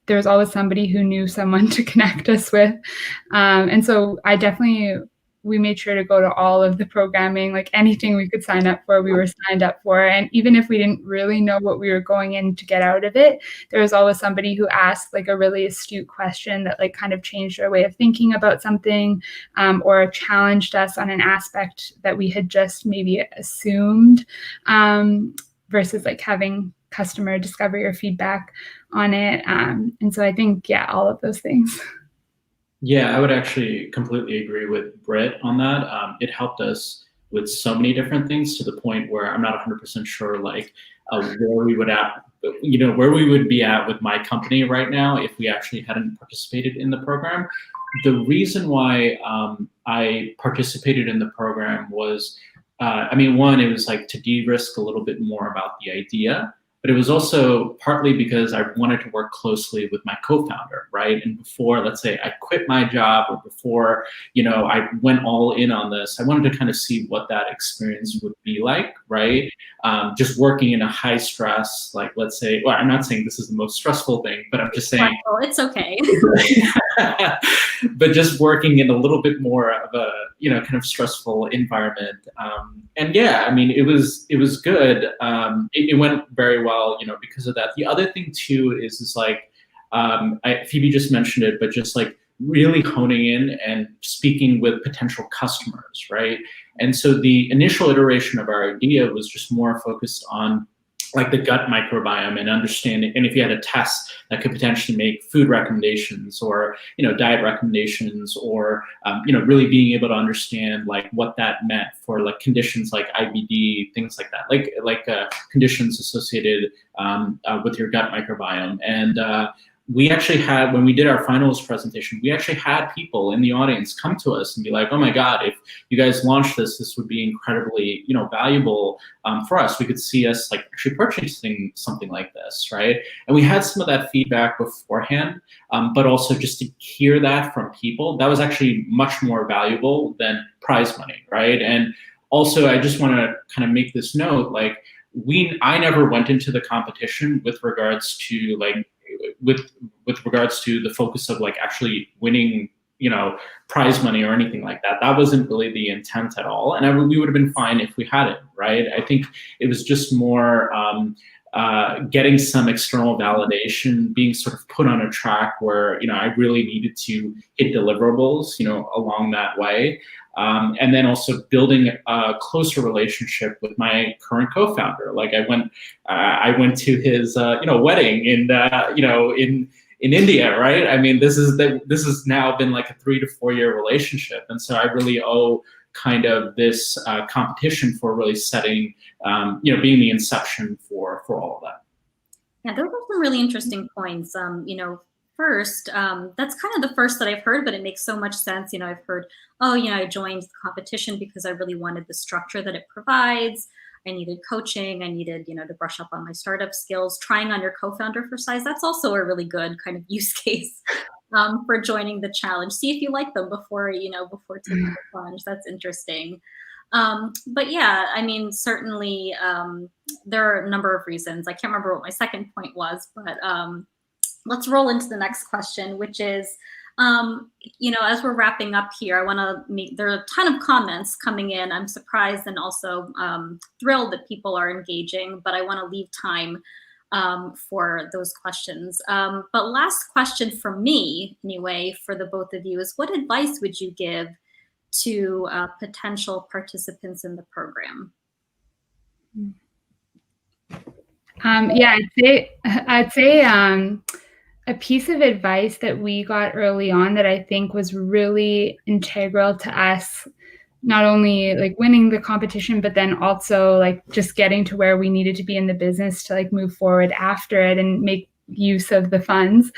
there was always somebody who knew someone to connect us with. And so we made sure to go to all of the programming, like anything we could sign up for, we were signed up for. And even if we didn't really know what we were going in to get out of it, there was always somebody who asked like a really astute question that like kind of changed our way of thinking about something, or challenged us on an aspect that we had just maybe assumed, versus like having customer discovery or feedback on it. And so I think, yeah, all of those things. Yeah, I would actually completely agree with Britt on that. It helped us with so many different things to the point where I'm not 100% sure like where we would be at with my company right now if we actually hadn't participated in the program. The reason why I participated in the program was, one, it was like to de-risk a little bit more about the idea. But it was also partly because I wanted to work closely with my co-founder, right? And before, let's say, I quit my job, or before, I went all in on this, I wanted to kind of see what that experience would be like, right? Just working in a high stress, like, let's say, well, I'm not saying this is the most stressful thing, but I'm just saying. It's okay. But just working in a little bit more of a, kind of stressful environment. And yeah, I mean, it was good. It went very well, because of that. The other thing too is like, Phoebe just mentioned it, but just like really honing in and speaking with potential customers, right? And so the initial iteration of our idea was just more focused on like the gut microbiome and understanding, and if you had a test that could potentially make food recommendations or, diet recommendations, or, really being able to understand like what that meant for like conditions like IBD, things like that, like conditions associated with your gut microbiome. And we actually had, when we did our finals presentation, we actually had people in the audience come to us and be like, oh my God, if you guys launched this would be incredibly, valuable for us. We could see us like actually purchasing something like this, right? And we had some of that feedback beforehand, but also just to hear that from people, that was actually much more valuable than prize money, right? And also, I just want to kind of make this note, like I never went into the competition with regards to like, with regards to the focus of like actually winning, prize money or anything like that. That wasn't really the intent at all. And we would have been fine if we had it, right? I think it was just more getting some external validation, being sort of put on a track where, I really needed to hit deliverables, along that way. And then also building a closer relationship with my current co-founder. Like I went to his, wedding in India, right? I mean, this has now been like a 3 to 4 year relationship. And so I really owe kind of this competition for really setting, being the inception for all of that. Yeah, those are some really interesting points. First, that's kind of the first that I've heard, but it makes so much sense. I've heard, I joined the competition because I really wanted the structure that it provides. I needed coaching. I needed, to brush up on my startup skills. Trying on your co-founder for size, that's also a really good kind of use case for joining the challenge. See if you like them before taking the plunge. That's interesting. But yeah, I mean, certainly there are a number of reasons. I can't remember what my second point was, but let's roll into the next question, which is, as we're wrapping up here, I want to there are a ton of comments coming in. I'm surprised and also thrilled that people are engaging, but I want to leave time for those questions. But last question from me, anyway, for the both of you is, what advice would you give to potential participants in the program? I'd say a piece of advice that we got early on that I think was really integral to us, not only like winning the competition, but then also like just getting to where we needed to be in the business to like move forward after it and make use of the funds,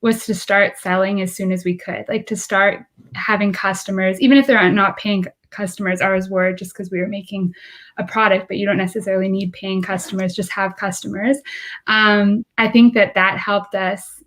was to start selling as soon as we could, like to start having customers, even if they're not paying customers. Ours were, just because we were making a product, but you don't necessarily need paying customers, just have customers. I think that helped us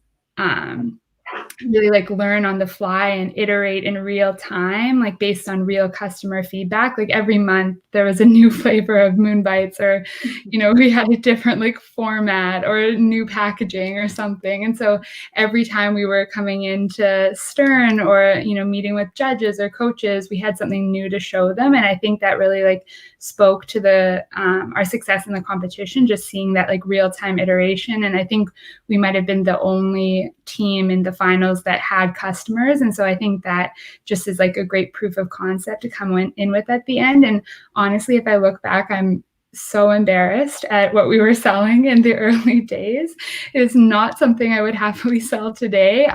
really like learn on the fly and iterate in real time, like based on real customer feedback. Like every month there was a new flavor of Moon Bites, or, you know, we had a different like format or new packaging or something. And so every time we were coming into Stern or, you know, meeting with judges or coaches, we had something new to show them. And I think that really like spoke to the our success in the competition, just seeing that like real-time iteration. And I think we might have been the only team in the finals that had customers. And so I think that just is like a great proof of concept to come in with at the end. And honestly, if I look back, I'm so embarrassed at what we were selling in the early days. It is not something I would happily sell today.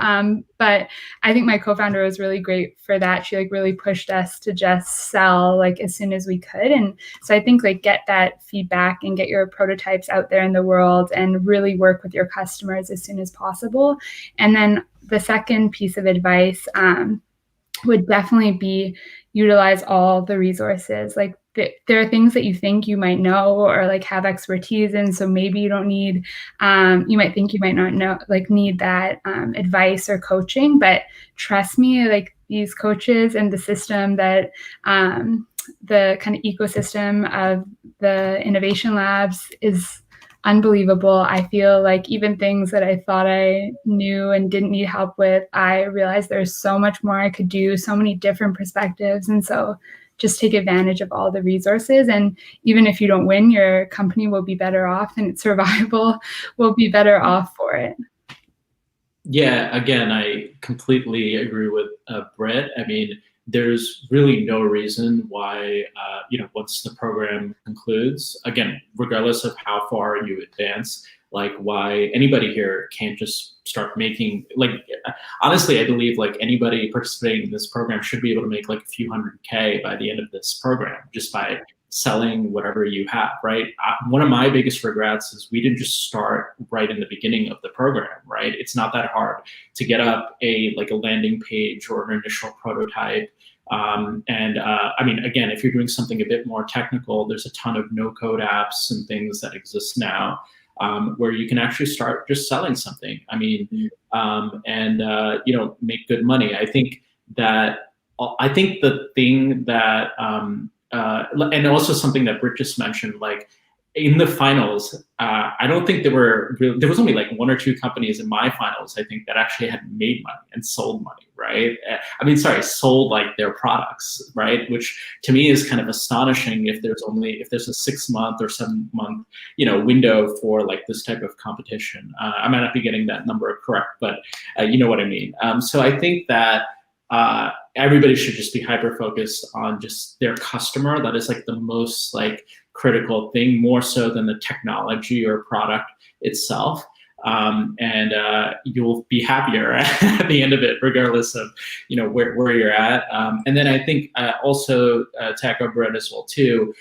But I think my co-founder was really great for that. She like really pushed us to just sell like as soon as we could. And so I think like get that feedback and get your prototypes out there in the world and really work with your customers as soon as possible. And then the second piece of advice would definitely be utilize all the resources. Like there are things that you think you might know or like have expertise in. So maybe you don't need, you might think you might not know, like need that advice or coaching, but trust me, like these coaches and the system that the kind of ecosystem of the innovation labs is unbelievable. I feel like even things that I thought I knew and didn't need help with, I realized there's so much more I could do, so many different perspectives. And so just take advantage of all the resources. And even if you don't win, your company will be better off and its survival will be better off for it. Yeah, again, I completely agree with Brett. I mean, there's really no reason why, once the program concludes, again, regardless of how far you advance, like why anybody here can't just start making, like, honestly, I believe like anybody participating in this program should be able to make like a few $100K by the end of this program, just by selling whatever you have, right? One of my biggest regrets is we didn't just start right in the beginning of the program, right? It's not that hard to get up a landing page or an initial prototype. I mean, again, if you're doing something a bit more technical, there's a ton of no-code apps and things that exist now where you can actually start just selling something. I mean, make good money. I think the thing that and also something that Britt just mentioned, like in the finals, I don't think there was only like one or two companies in my finals, I think, that actually had made money and sold money, right? Sold like their products, right? Which to me is kind of astonishing if there's a 6 month or 7 month, window for like this type of competition. I might not be getting that number correct, but you know what I mean. So I think that everybody should just be hyper focused on just their customer. That is like the most like critical thing, more so than the technology or product itself. You'll be happier at the end of it, regardless of where you're at. And then I think also to echo Brett as well too,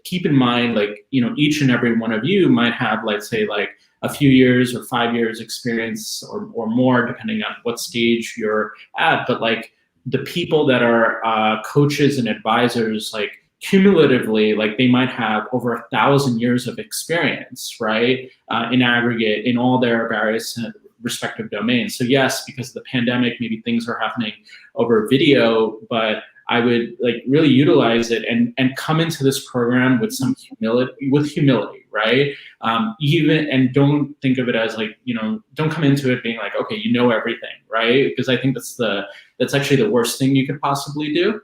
keep in mind like each and every one of you might have, let's say, like a few years or 5 years experience or more, depending on what stage you're at. But like the people that are coaches and advisors, like cumulatively, like they might have over 1,000 years of experience, right? In aggregate in all their various respective domains. So yes, because of the pandemic, maybe things are happening over video, but I would like really utilize it and come into this program with some humility, right? And don't think of it as like, don't come into it being like, okay, everything, right? Because I think that's actually the worst thing you could possibly do.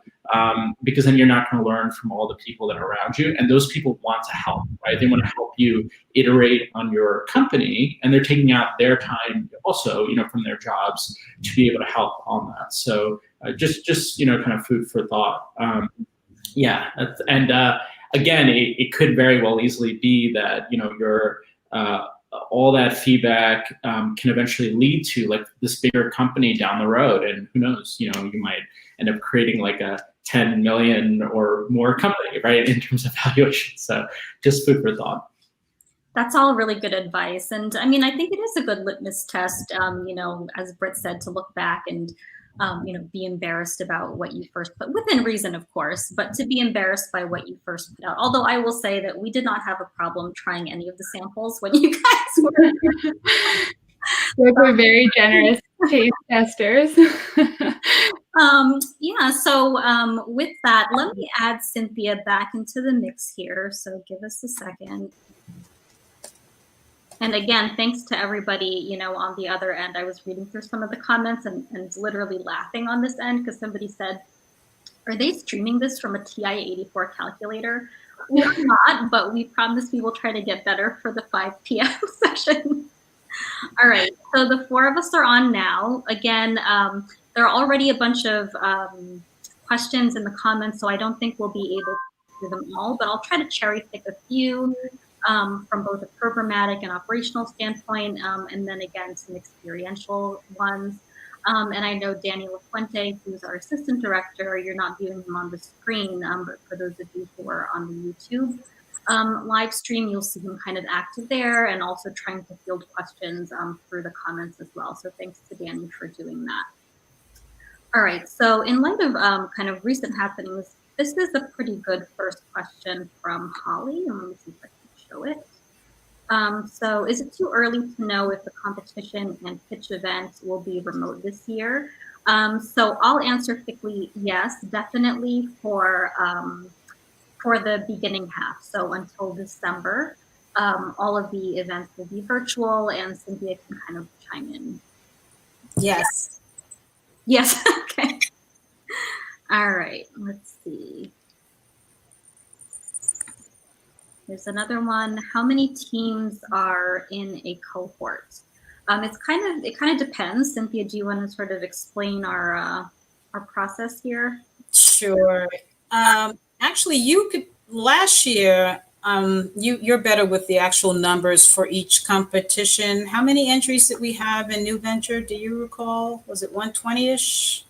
Because then you're not going to learn from all the people that are around you, and those people want to help, right? They want to help you iterate on your company, and they're taking out their time also, from their jobs to be able to help on that. So just kind of food for thought. Again, it could very well easily be that your all that feedback can eventually lead to like this bigger company down the road, and who knows, you might end up creating like a 10 million or more company, right, in terms of valuation. So just food for thought. That's all really good advice. And I mean, I think it is a good litmus test, as Britt said, to look back and, be embarrassed about what you first put, within reason, of course, but to be embarrassed by what you first put out. Although I will say that we did not have a problem trying any of the samples when you guys were. We're very generous Case testers. Yeah, so with that, let me add Cynthia back into the mix here. So give us a second. And again, thanks to everybody, on the other end. I was reading through some of the comments and literally laughing on this end because somebody said, are they streaming this from a TI-84 calculator? We are not, but we promise we will try to get better for the 5 p.m. session. All right, so the 4 of us are on now. Again, there are already a bunch of questions in the comments, so I don't think we'll be able to do them all, but I'll try to cherry pick a few from both a programmatic and operational standpoint, and then again, some experiential ones. And I know Danny LaFuente, who's our assistant director, you're not viewing him on the screen, but for those of you who are on the YouTube live stream, you'll see him kind of active there and also trying to field questions through the comments as well. So thanks to Danny for doing that. All right, so in light of kind of recent happenings, this is a pretty good first question from Holly. And let me see if I can show it. So is it too early to know if the competition and pitch events will be remote this year? So I'll answer quickly, yes, definitely for the beginning half. So until December, all of the events will be virtual, and Cynthia can kind of chime in. Yes. Yes, okay. All right, let's see. There's another one. How many teams are in a cohort? It kind of depends. Cynthia, do you want to sort of explain our process here? Sure. Actually, you could last year. You're better with the actual numbers for each competition. How many entries did we have in New Venture? Do you recall? Was it 120-ish?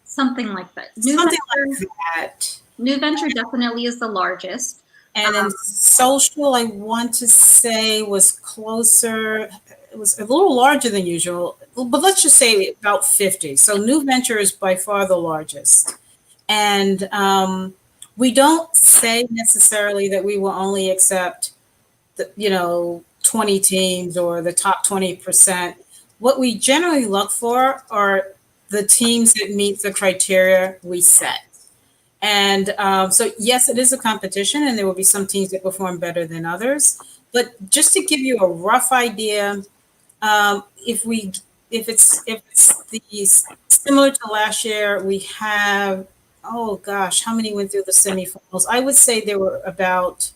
Something like that. Something like that. New Venture definitely is the largest. And then social, I want to say, was closer. It was a little larger than usual, but let's just say about 50. So New Venture is by far the largest. And we don't say necessarily that we will only accept, 20 teams or the top 20%. What we generally look for are the teams that meet the criteria we set. And so, yes, it is a competition, and there will be some teams that perform better than others. But just to give you a rough idea, if it's similar to last year, we have, oh gosh, how many went through the semifinals? I would say there were about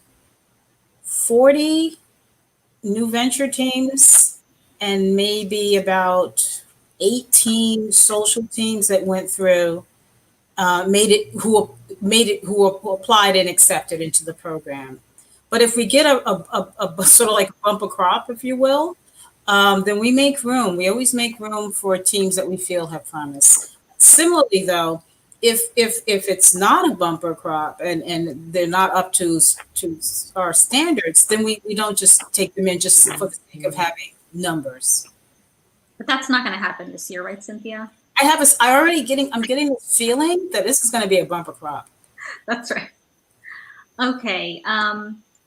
40 New Venture teams and maybe about 18 social teams that went through. Who applied and accepted into the program. But if we get a sort of like a bumper crop, if you will, then we make room. We always make room for teams that we feel have promise. Similarly, though, if it's not a bumper crop and they're not up to our standards, then we don't just take them in just for the sake of having numbers. But that's not going to happen this year, right, Cynthia? I'm getting this feeling that this is going to be a bumper crop. That's right. Okay.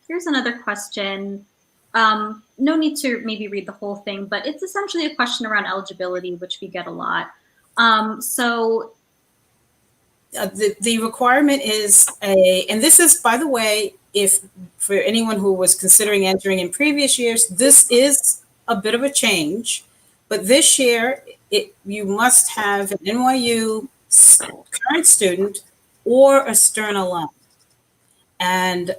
Here's another question. No need to maybe read the whole thing, but it's essentially a question around eligibility, which we get a lot. The requirement is and this is, by the way, if for anyone who was considering entering in previous years, this is a bit of a change, but this year, you must have an NYU current student or a Stern alum. And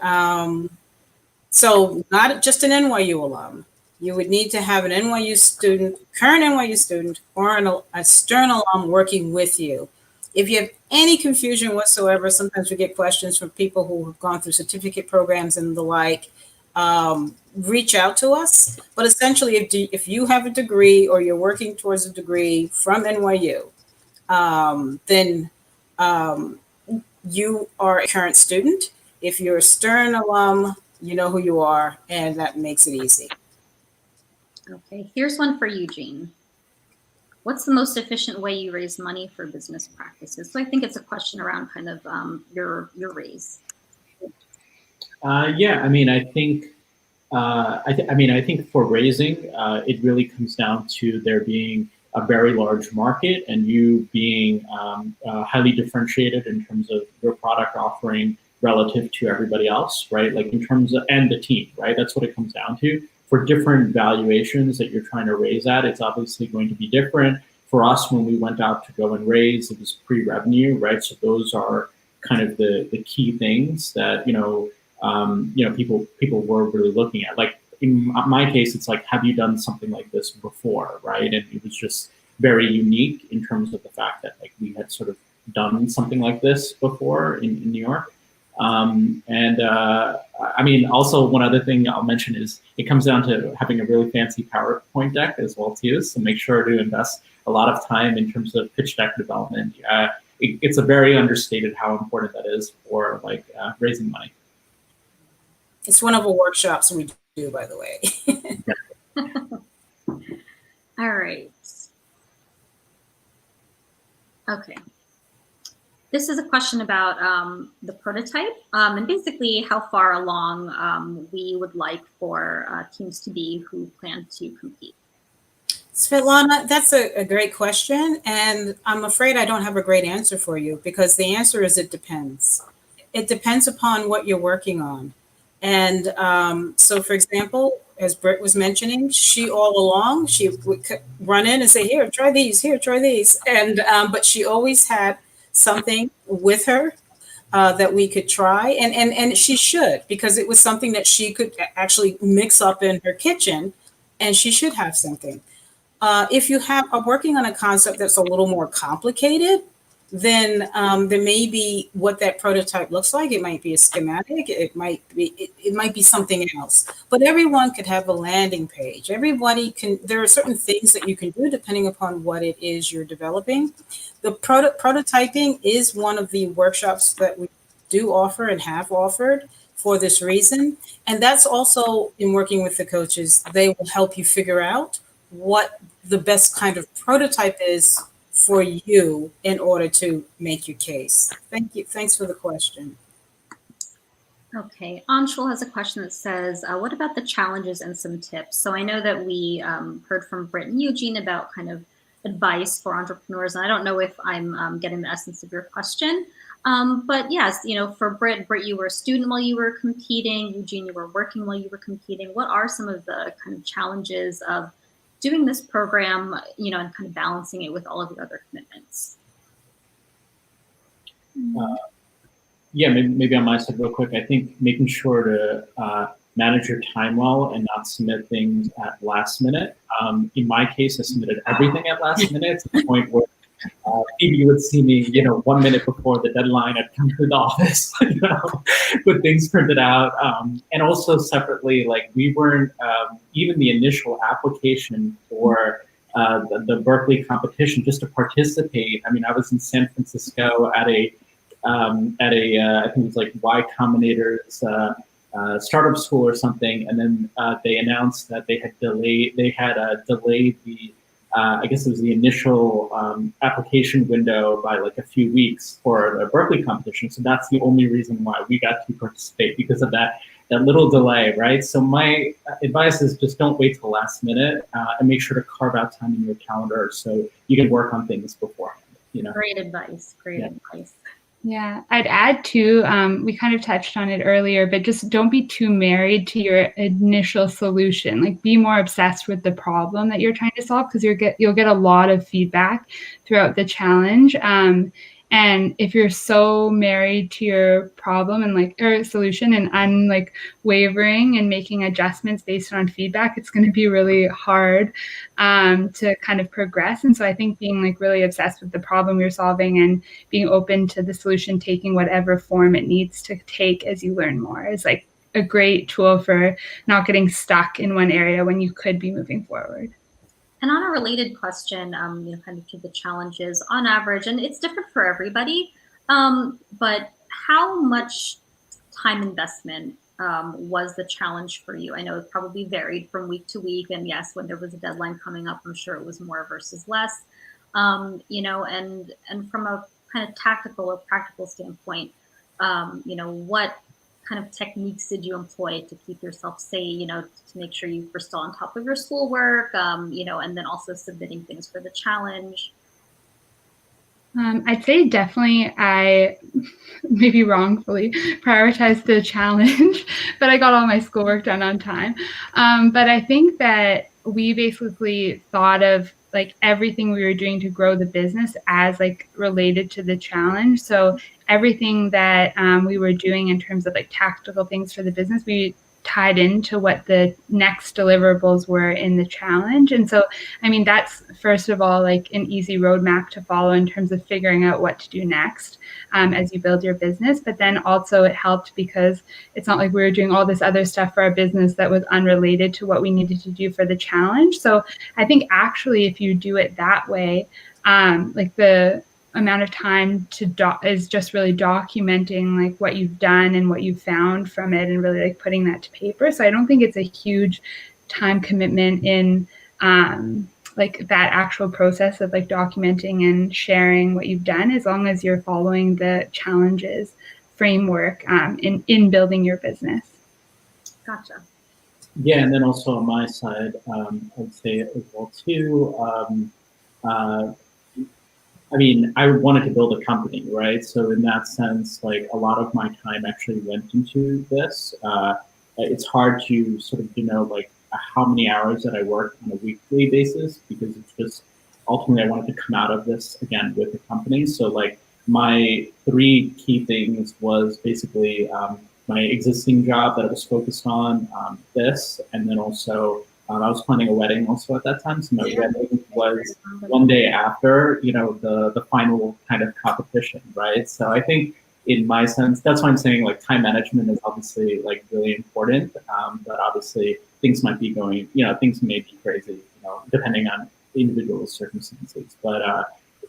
so not just an NYU alum. You would need to have an NYU student, current NYU student, or a Stern alum working with you. If you have any confusion whatsoever, sometimes we get questions from people who have gone through certificate programs and the like. Reach out to us. But essentially, if you have a degree or you're working towards a degree from NYU, then you are a current student. If you're a Stern alum, you know who you are, and that makes it easy. Okay, here's one for Eugene. What's the most efficient way you raise money for business practices? So I think it's a question around kind of your raise. Yeah, I mean, I think I think for raising, it really comes down to there being a very large market and you being highly differentiated in terms of your product offering relative to everybody else, right? Like in terms of, and the team, right? That's what it comes down to. For different valuations that you're trying to raise at, it's obviously going to be different. For us, when we went out to go and raise, it was pre-revenue, right? So those are kind of the key things that, people were really looking at. Like in my case, it's like, have you done something like this before, right? And it was just very unique in terms of the fact that like we had sort of done something like this before in New York. Also one other thing I'll mention is it comes down to having a really fancy PowerPoint deck as well too. So make sure to invest a lot of time in terms of pitch deck development. It's a very understated how important that is for like raising money. It's one of the workshops we do, by the way. All right. Okay. This is a question about the prototype and basically how far along we would like for teams to be who plan to compete. Svetlana, that's a great question. And I'm afraid I don't have a great answer for you because the answer is it depends. It depends upon what you're working on. And so, for example, as Britt was mentioning, she all along, she would run in and say, here, try these, And but she always had something with her that we could try. And she should, because it was something that she could actually mix up in her kitchen, and she should have something. If you are working on a concept that's a little more complicated, then there may be what that prototype looks like. It might be a schematic. It might be something else. But everyone could have a landing page. Everybody can. There are certain things that you can do depending upon what it is you're developing. The prototyping is one of the workshops that we do offer and have offered for this reason. And that's also in working with the coaches. They will help you figure out what the best kind of prototype is for you in order to make your case. Thank you. Thanks for the question. Okay, Anshul has a question that says, what about the challenges and some tips? So I know that we heard from Britt and Eugene about kind of advice for entrepreneurs. And I don't know if I'm getting the essence of your question. But yes, for Britt, you were a student while you were competing. Eugene, you were working while you were competing. What are some of the kind of challenges of doing this program, and kind of balancing it with all of your other commitments? Maybe on my side real quick, I think making sure to manage your time well and not submit things at last minute. In my case, I submitted everything at last minute to the point where Phoebe would see me, 1 minute before the deadline. I'd come to the office, with things printed out. And also separately, like we weren't, even the initial application for the Berkeley competition just to participate. I mean, I was in San Francisco at a I think it was like Y Combinator's startup school or something, and then they announced that they had delayed the I guess it was the initial application window by like a few weeks for the Berkeley competition. So that's the only reason why we got to participate, because of that little delay, right? So my advice is just don't wait till the last minute and make sure to carve out time in your calendar so you can work on things beforehand. Great advice. Great advice. Yeah, I'd add too, we kind of touched on it earlier, but just don't be too married to your initial solution. Like be more obsessed with the problem that you're trying to solve, because you'll get a lot of feedback throughout the challenge. And if you're so married to your problem and or solution and unwavering and making adjustments based on feedback, it's going to be really hard to kind of progress. And so I think being really obsessed with the problem you're solving and being open to the solution taking whatever form it needs to take as you learn more is a great tool for not getting stuck in one area when you could be moving forward. And on a related question, kind of to the challenges on average, and it's different for everybody, but how much time investment was the challenge for you? I know it probably varied from week to week, and yes, when there was a deadline coming up, I'm sure it was more versus less, and from a kind of tactical or practical standpoint, what kind of techniques did you employ to keep yourself sane, to make sure you were still on top of your schoolwork, and then also submitting things for the challenge? I'd say definitely I maybe wrongfully prioritized the challenge, but I got all my schoolwork done on time. But I think that we basically thought of like everything we were doing to grow the business as like related to the challenge. So everything that we were doing in terms of like tactical things for the business, we tied into what the next deliverables were in the challenge. And so, I mean, that's first of all, like an easy roadmap to follow in terms of figuring out what to do next as you build your business. But then also it helped because it's not like we were doing all this other stuff for our business that was unrelated to what we needed to do for the challenge. So I think actually, if you do it that way, like the amount of time is just really documenting like what you've done and what you've found from it and really like putting that to paper. So I don't think it's a huge time commitment in like that actual process of like documenting and sharing what you've done, as long as you're following the challenges framework in building your business. Gotcha. Yeah, and then also on my side, I'd say as well too, I mean, I wanted to build a company, right? So in that sense, like a lot of my time actually went into this. It's hard to sort of, like how many hours that I work on a weekly basis, because it's just ultimately I wanted to come out of this again with a company. So like my 3 key things was basically my existing job that I was focused on, this, and then also I was planning a wedding also at that time. So my wedding was one day after, the final kind of competition, right? So I think in my sense, that's why I'm saying like time management is obviously like really important. But obviously things might be going, things may be crazy, depending on individual circumstances. But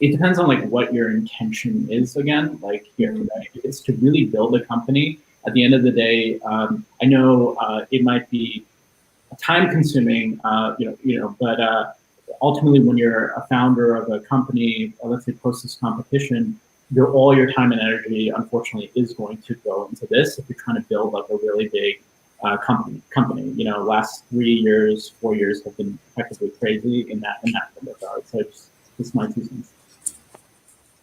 it depends on like what your intention is again, like here today. If it's to really build a company, at the end of the day, I know it might be time consuming, but ultimately when you're a founder of a company, let's say post this competition, all your time and energy, unfortunately, is going to go into this if you're trying to build like a really big company. Last 3 years, 4 years have been effectively crazy in that regard. So just my 2 cents.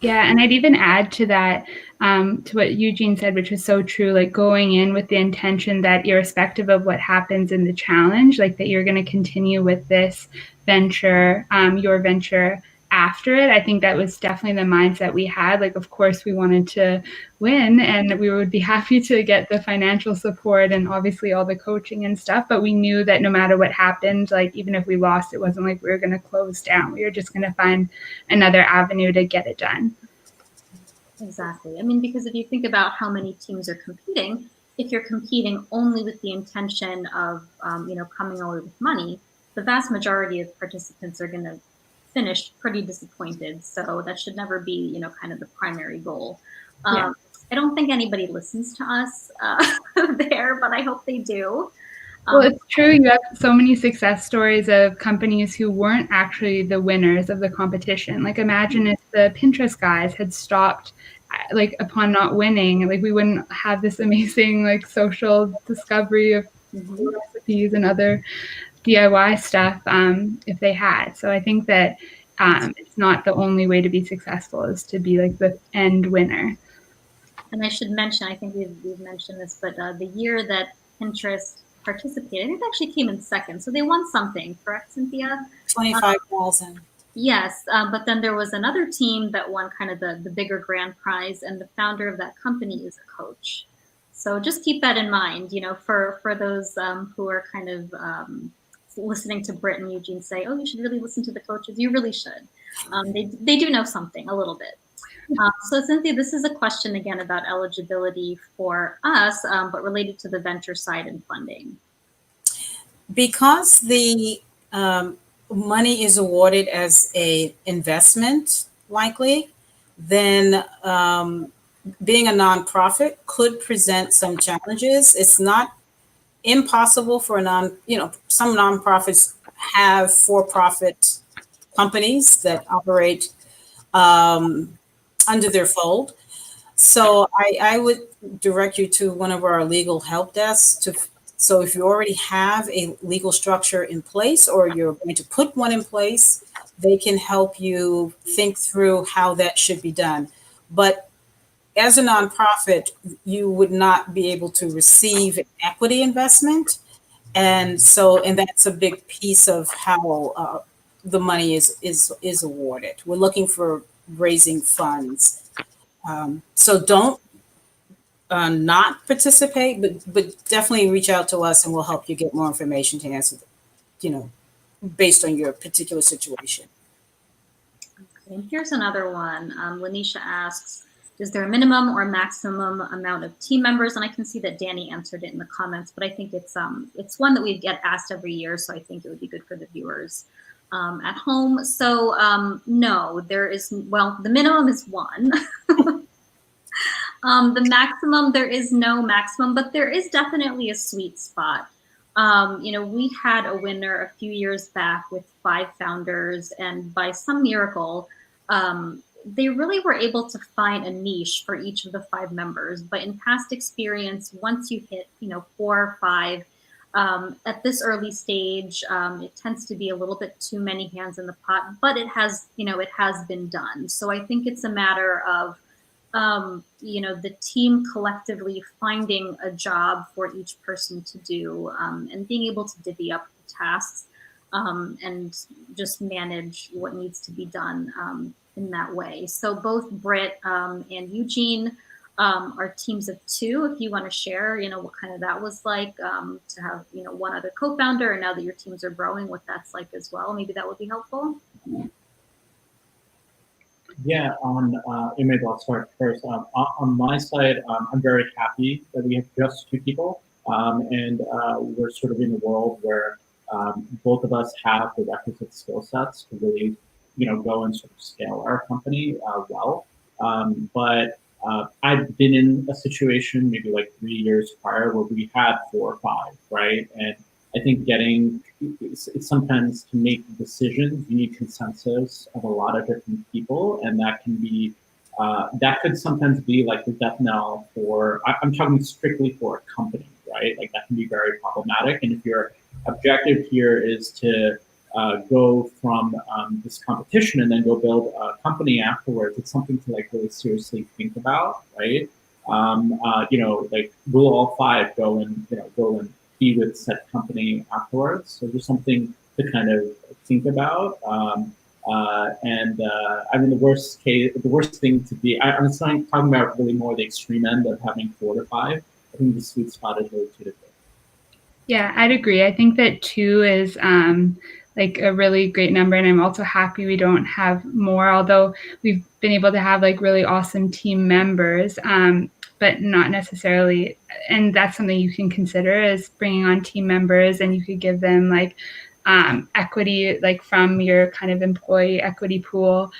Yeah, and I'd even add to that, to what Eugene said, which was so true, like going in with the intention that irrespective of what happens in the challenge, like that you're going to continue with this venture, your venture after it. I think that was definitely the mindset we had. Like, of course, we wanted to win and we would be happy to get the financial support and obviously all the coaching and stuff. But we knew that no matter what happened, like even if we lost, it wasn't like we were going to close down. We were just going to find another avenue to get it done. Exactly. I mean, because if you think about how many teams are competing, if you're competing only with the intention of, coming away with money, the vast majority of participants are going to finish pretty disappointed. So that should never be, kind of the primary goal. I don't think anybody listens to us there, but I hope they do. Well, it's true. You have so many success stories of companies who weren't actually the winners of the competition. Like imagine if the Pinterest guys had stopped like upon not winning, like we wouldn't have this amazing like social discovery of recipes and other DIY stuff if they had. So I think that it's not the only way to be successful is to be like the end winner. And I should mention, I think we've mentioned this, but the year that Pinterest participated, I think they actually came in second. So they won something, correct, Cynthia? 25,000. Yes, but then there was another team that won kind of the bigger grand prize, and the founder of that company is a coach. So just keep that in mind, for those who are kind of listening to Britt and Eugene say, oh, you should really listen to the coaches. You really should. They do know something a little bit. So Cynthia, this is a question again about eligibility for us, but related to the venture side and funding. Because the money is awarded as a investment, likely, then being a nonprofit could present some challenges. It's not impossible for some nonprofits have for-profit companies that operate under their fold. So I would direct you to one of our legal help desks so if you already have a legal structure in place or you're going to put one in place, they can help you think through how that should be done. But as a nonprofit, you would not be able to receive equity investment. And that's a big piece of how the money is awarded. We're looking for raising funds. So don't not participate, but definitely reach out to us and we'll help you get more information to answer, based on your particular situation. Okay, here's another one. Lanisha asks, is there a minimum or maximum amount of team members? And I can see that Danny answered it in the comments, but I think it's one that we get asked every year, so I think it would be good for the viewers at home. So no, there is, well, the minimum is 1. The maximum, there is no maximum, but there is definitely a sweet spot. We had a winner a few years back with 5 founders, and by some miracle, they really were able to find a niche for each of the 5 members. But in past experience, once you hit, 4 or 5, at this early stage, it tends to be a little bit too many hands in the pot, but it has been done. So I think it's a matter of, the team collectively finding a job for each person to do, and being able to divvy up the tasks, and just manage what needs to be done in that way. So both Britt and Eugene are teams of 2. If you want to share, what kind of that was like, to have, one other co-founder, and now that your teams are growing, what that's like as well, maybe that would be helpful. Yeah, maybe I'll start first. On my side, I'm very happy that we have just 2 people, and we're sort of in a world where both of us have the requisite skill sets to really, go and sort of scale our company well. But I've been in a situation maybe like 3 years prior where we had 4 or 5, right? And I think it's sometimes to make decisions, you need consensus of a lot of different people, and that can be that could sometimes be like the death knell for. I'm talking strictly for a company, right? Like that can be very problematic. And if your objective here is to go from this competition and then go build a company afterwards, it's something to like really seriously think about, right? Like will all 5 go and be with said company afterwards? So there's something to kind of think about. I mean, the worst thing to be, I'm talking about really more the extreme end of having 4 to 5. I think the sweet spot is really 2 to 3. Yeah, I'd agree. I think that 2 is like a really great number, and I'm also happy we don't have more, although we've been able to have like really awesome team members, but not necessarily, and that's something you can consider is bringing on team members, and you could give them like equity, like from your kind of employee equity pool,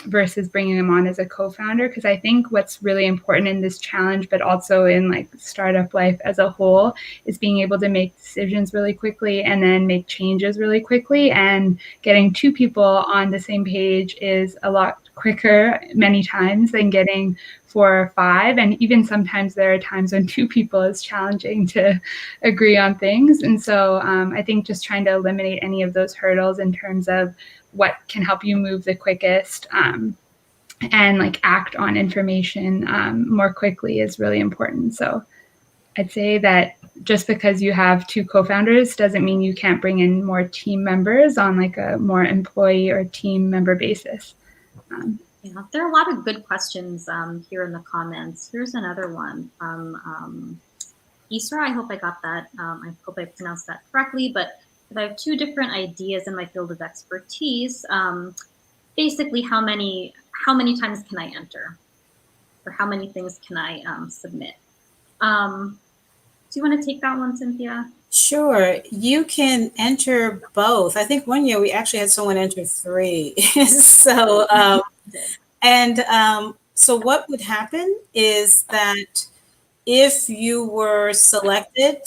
versus bringing them on as a co-founder. Because I think what's really important in this challenge, but also in like startup life as a whole, is being able to make decisions really quickly and then make changes really quickly. And getting 2 people on the same page is a lot quicker many times than getting 4 or 5. And even sometimes there are times when 2 people is challenging to agree on things. And so I think just trying to eliminate any of those hurdles in terms of what can help you move the quickest, and like act on information more quickly is really important. So I'd say that just because you have 2 co-founders doesn't mean you can't bring in more team members on like a more employee or team member basis. Yeah, there are a lot of good questions here in the comments. Here's another one from Isra. I hope I got that. I hope I pronounced that correctly. But if I have 2 different ideas in my field of expertise, basically how many times can I enter? Or how many things can I submit? Do you want to take that one, Cynthia? Sure, you can enter both. I think one year we actually had someone enter 3. So, so what would happen is that if you were selected,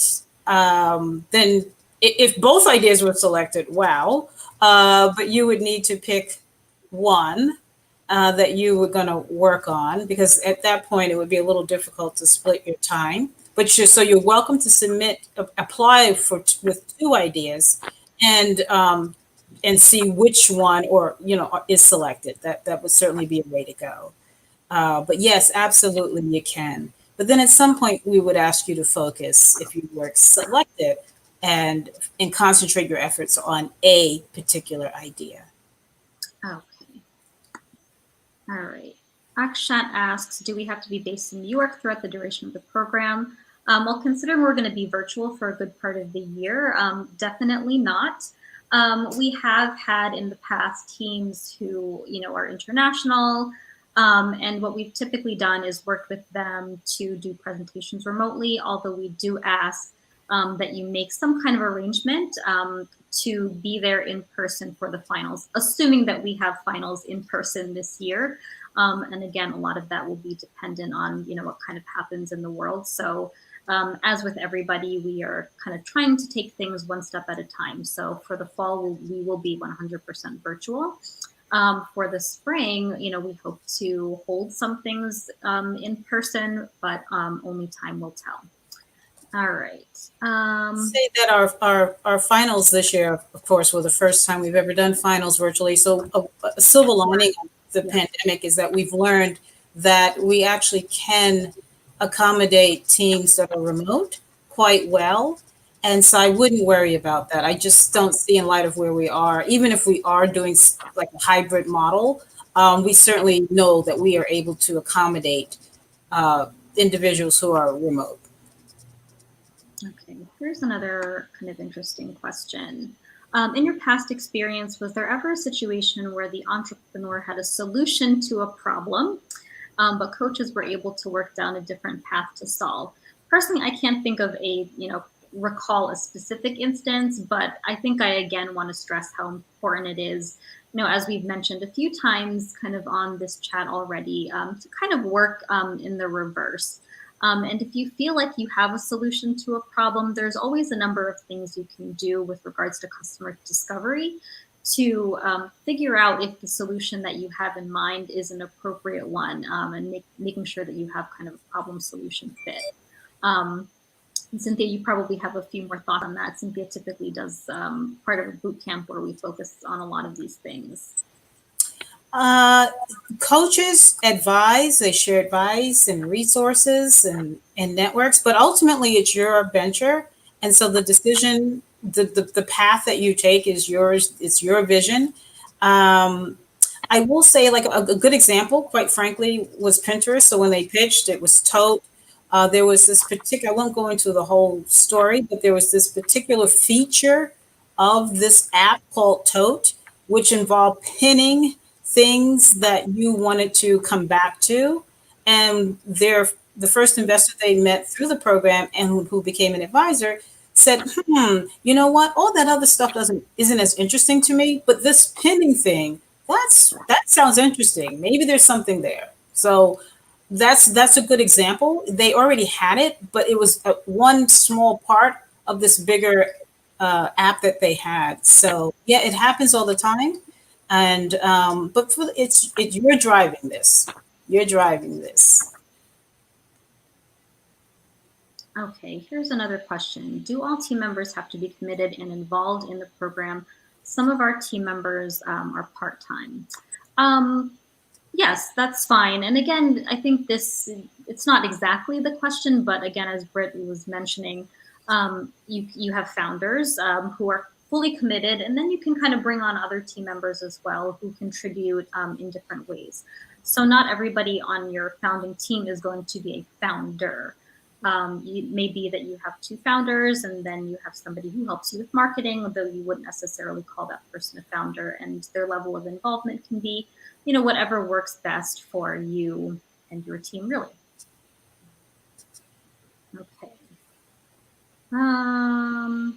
then if both ideas were selected, wow, but you would need to pick one. that you were going to work on, because at that point it would be a little difficult to split your time. But you're welcome to apply with 2 ideas, and see which one is selected. That would certainly be a way to go. But yes, absolutely you can. But then at some point we would ask you to focus, if you were selected, and concentrate your efforts on a particular idea. Okay. All right. Akshat asks, do we have to be based in New York throughout the duration of the program? Well, considering we're going to be virtual for a good part of the year, definitely not. We have had in the past teams who, are international, and what we've typically done is worked with them to do presentations remotely, although we do ask that you make some kind of arrangement to be there in person for the finals, assuming that we have finals in person this year. And again, a lot of that will be dependent on, what kind of happens in the world. So as with everybody, we are kind of trying to take things one step at a time. So for the fall, we will be 100% virtual. For the spring, we hope to hold some things in person, but only time will tell. All right. Say that our finals this year, of course, were the first time we've ever done finals virtually. So a silver lining of the pandemic is that we've learned that we actually can accommodate teams that are remote quite well. And so I wouldn't worry about that. I just don't see, in light of where we are, even if we are doing like a hybrid model, we certainly know that we are able to accommodate individuals who are remote. Okay, here's another kind of interesting question. In your past experience, was there ever a situation where the entrepreneur had a solution to a problem, but coaches were able to work down a different path to solve? Personally, I can't think of recall a specific instance, but I think I again want to stress how important it is, as we've mentioned a few times kind of on this chat already, to kind of work in the reverse. And if you feel like you have a solution to a problem, there's always a number of things you can do with regards to customer discovery to figure out if the solution that you have in mind is an appropriate one, and making sure that you have kind of a problem solution fit. And Cynthia, you probably have a few more thoughts on that. Cynthia typically does part of a boot camp where we focus on a lot of these things. Coaches advise, they share advice and resources and networks, but ultimately it's your venture. And so the decision, the path that you take is yours, it's your vision. I will say, like, a good example, quite frankly, was Pinterest. So when they pitched, it was Tote. There was this particular, I won't go into the whole story, but there was this particular feature of this app called Tote, which involved pinning things that you wanted to come back to. And the first investor they met through the program and who became an advisor said, you know what? All that other stuff isn't as interesting to me, but this pinning thing, that sounds interesting. Maybe there's something there. So that's a good example. They already had it, but it was one small part of this bigger app that they had. So yeah, it happens all the time. And but you're driving this. You're driving this. Okay, here's another question. Do all team members have to be committed and involved in the program? Some of our team members are part-time. Yes, that's fine. And again, I think it's not exactly the question, but again, as Britt was mentioning, you have founders who are fully committed, and then you can kind of bring on other team members as well who contribute in different ways. So not everybody on your founding team is going to be a founder. It may be that you have 2 founders, and then you have somebody who helps you with marketing, although you wouldn't necessarily call that person a founder, and their level of involvement can be, whatever works best for you and your team, really. Okay. I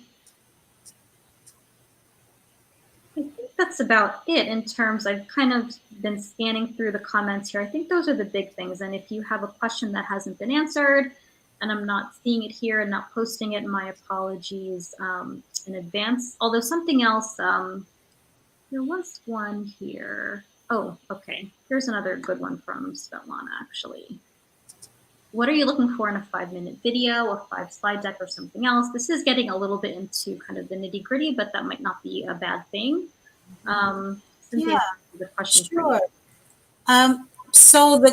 think that's about it in terms, I've kind of been scanning through the comments here. I think those are the big things. And if you have a question that hasn't been answered and I'm not seeing it here and not posting it, my apologies in advance. Although something else, there was one here. Oh, okay. Here's another good one from Svetlana, actually. What are you looking for in a 5-minute video, a 5-slide deck, or something else? This is getting a little bit into kind of the nitty gritty, but that might not be a bad thing. Cynthia, the question Sure. So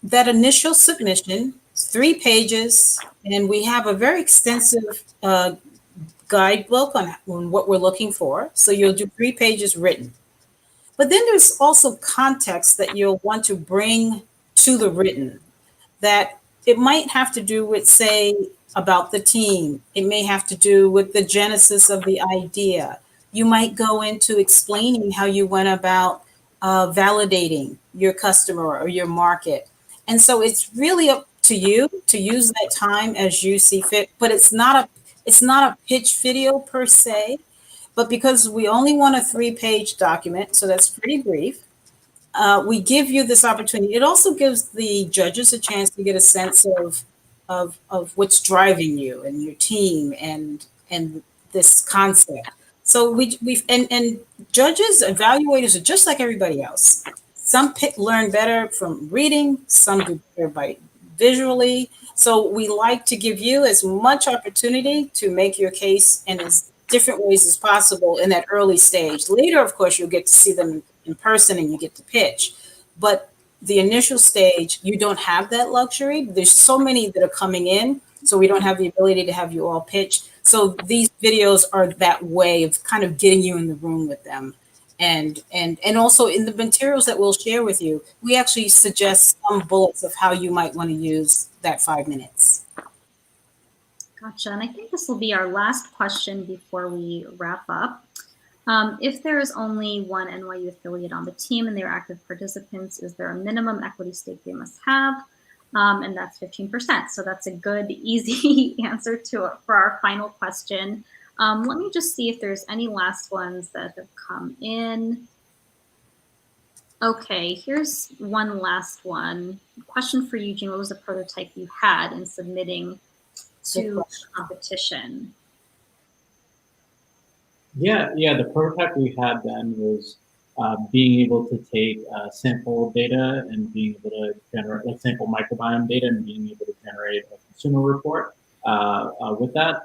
that initial submission, 3 pages, and we have a very extensive guidebook on what we're looking for. So you'll do 3 pages written. But then there's also context that you'll want to bring to the written, that it might have to do with, say, about the team. It may have to do with the genesis of the idea. You might go into explaining how you went about validating your customer or your market. And so it's really up to you to use that time as you see fit, but it's not a pitch video per se, but because we only want a 3-page document, so that's pretty brief, we give you this opportunity. It also gives the judges a chance to get a sense of what's driving you and your team and this concept. So we've and judges, evaluators are just like everybody else. Some learn better from reading, some do better by visually. So we like to give you as much opportunity to make your case in as different ways as possible in that early stage. Later, of course, you'll get to see them in person and you get to pitch. But the initial stage, you don't have that luxury. There's so many that are coming in, so we don't have the ability to have you all pitch. So these videos are that way of kind of getting you in the room with them. And also in the materials that we'll share with you, we actually suggest some bullets of how you might want to use that 5 minutes. Gotcha. And I think this will be our last question before we wrap up. If there is only one NYU affiliate on the team and they're active participants, is there a minimum equity stake they must have? And that's 15%. So that's a good, easy answer for our final question. Let me just see if there's any last ones that have come in. Okay, here's one last one. Question for Eugene. What was the prototype you had in submitting to competition? Yeah, the prototype we had then was being able to take sample data and being able to generate like sample microbiome data and being able to generate a consumer report with that.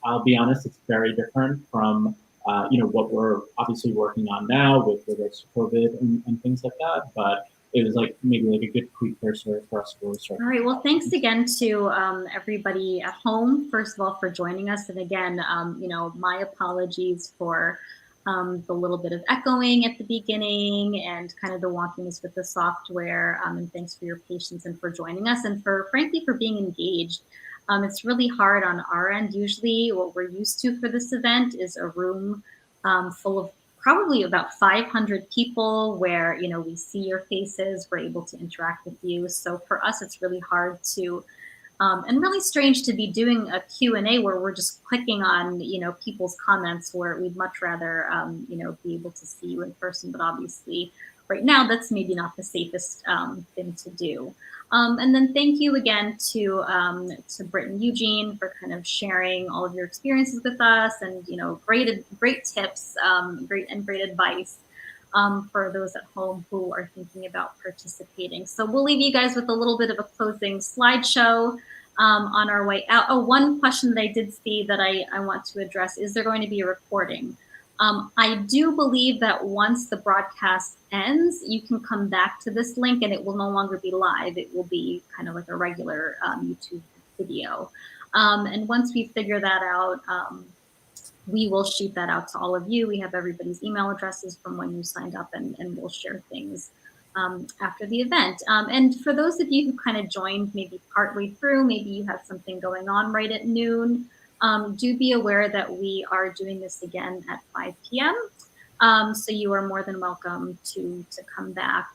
I'll be honest, it's very different from what we're obviously working on now with regards to COVID and things like that. But it was like maybe like a good precursor for us to really start. All right. Well, thanks again to everybody at home, first of all, for joining us. And again, my apologies for the little bit of echoing at the beginning and kind of the wonkiness with the software. And thanks for your patience and for joining us and frankly, for being engaged. It's really hard on our end. Usually what we're used to for this event is a room full of probably about 500 people where, we see your faces, we're able to interact with you. So for us, it's really hard to, and really strange to be doing a Q&A where we're just clicking on, people's comments, where we'd much rather, be able to see you in person. But obviously right now, that's maybe not the safest thing to do. And then thank you again to Brent and Eugene for kind of sharing all of your experiences with us and, great tips, great advice for those at home who are thinking about participating. So we'll leave you guys with a little bit of a closing slideshow on our way out. Oh, one question that I did see that I want to address, is there going to be a recording? I do believe that once the broadcast ends, you can come back to this link and it will no longer be live. It will be kind of like a regular YouTube video. And once we figure that out, we will shoot that out to all of you. We have everybody's email addresses from when you signed up, and we'll share things after the event. And for those of you who kind of joined maybe partway through, maybe you have something going on right at noon, do be aware that we are doing this again at 5 p.m. So you are more than welcome to come back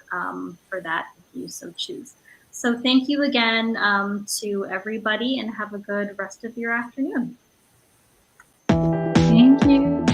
for that if you so choose. So thank you again to everybody, and have a good rest of your afternoon. Thank you.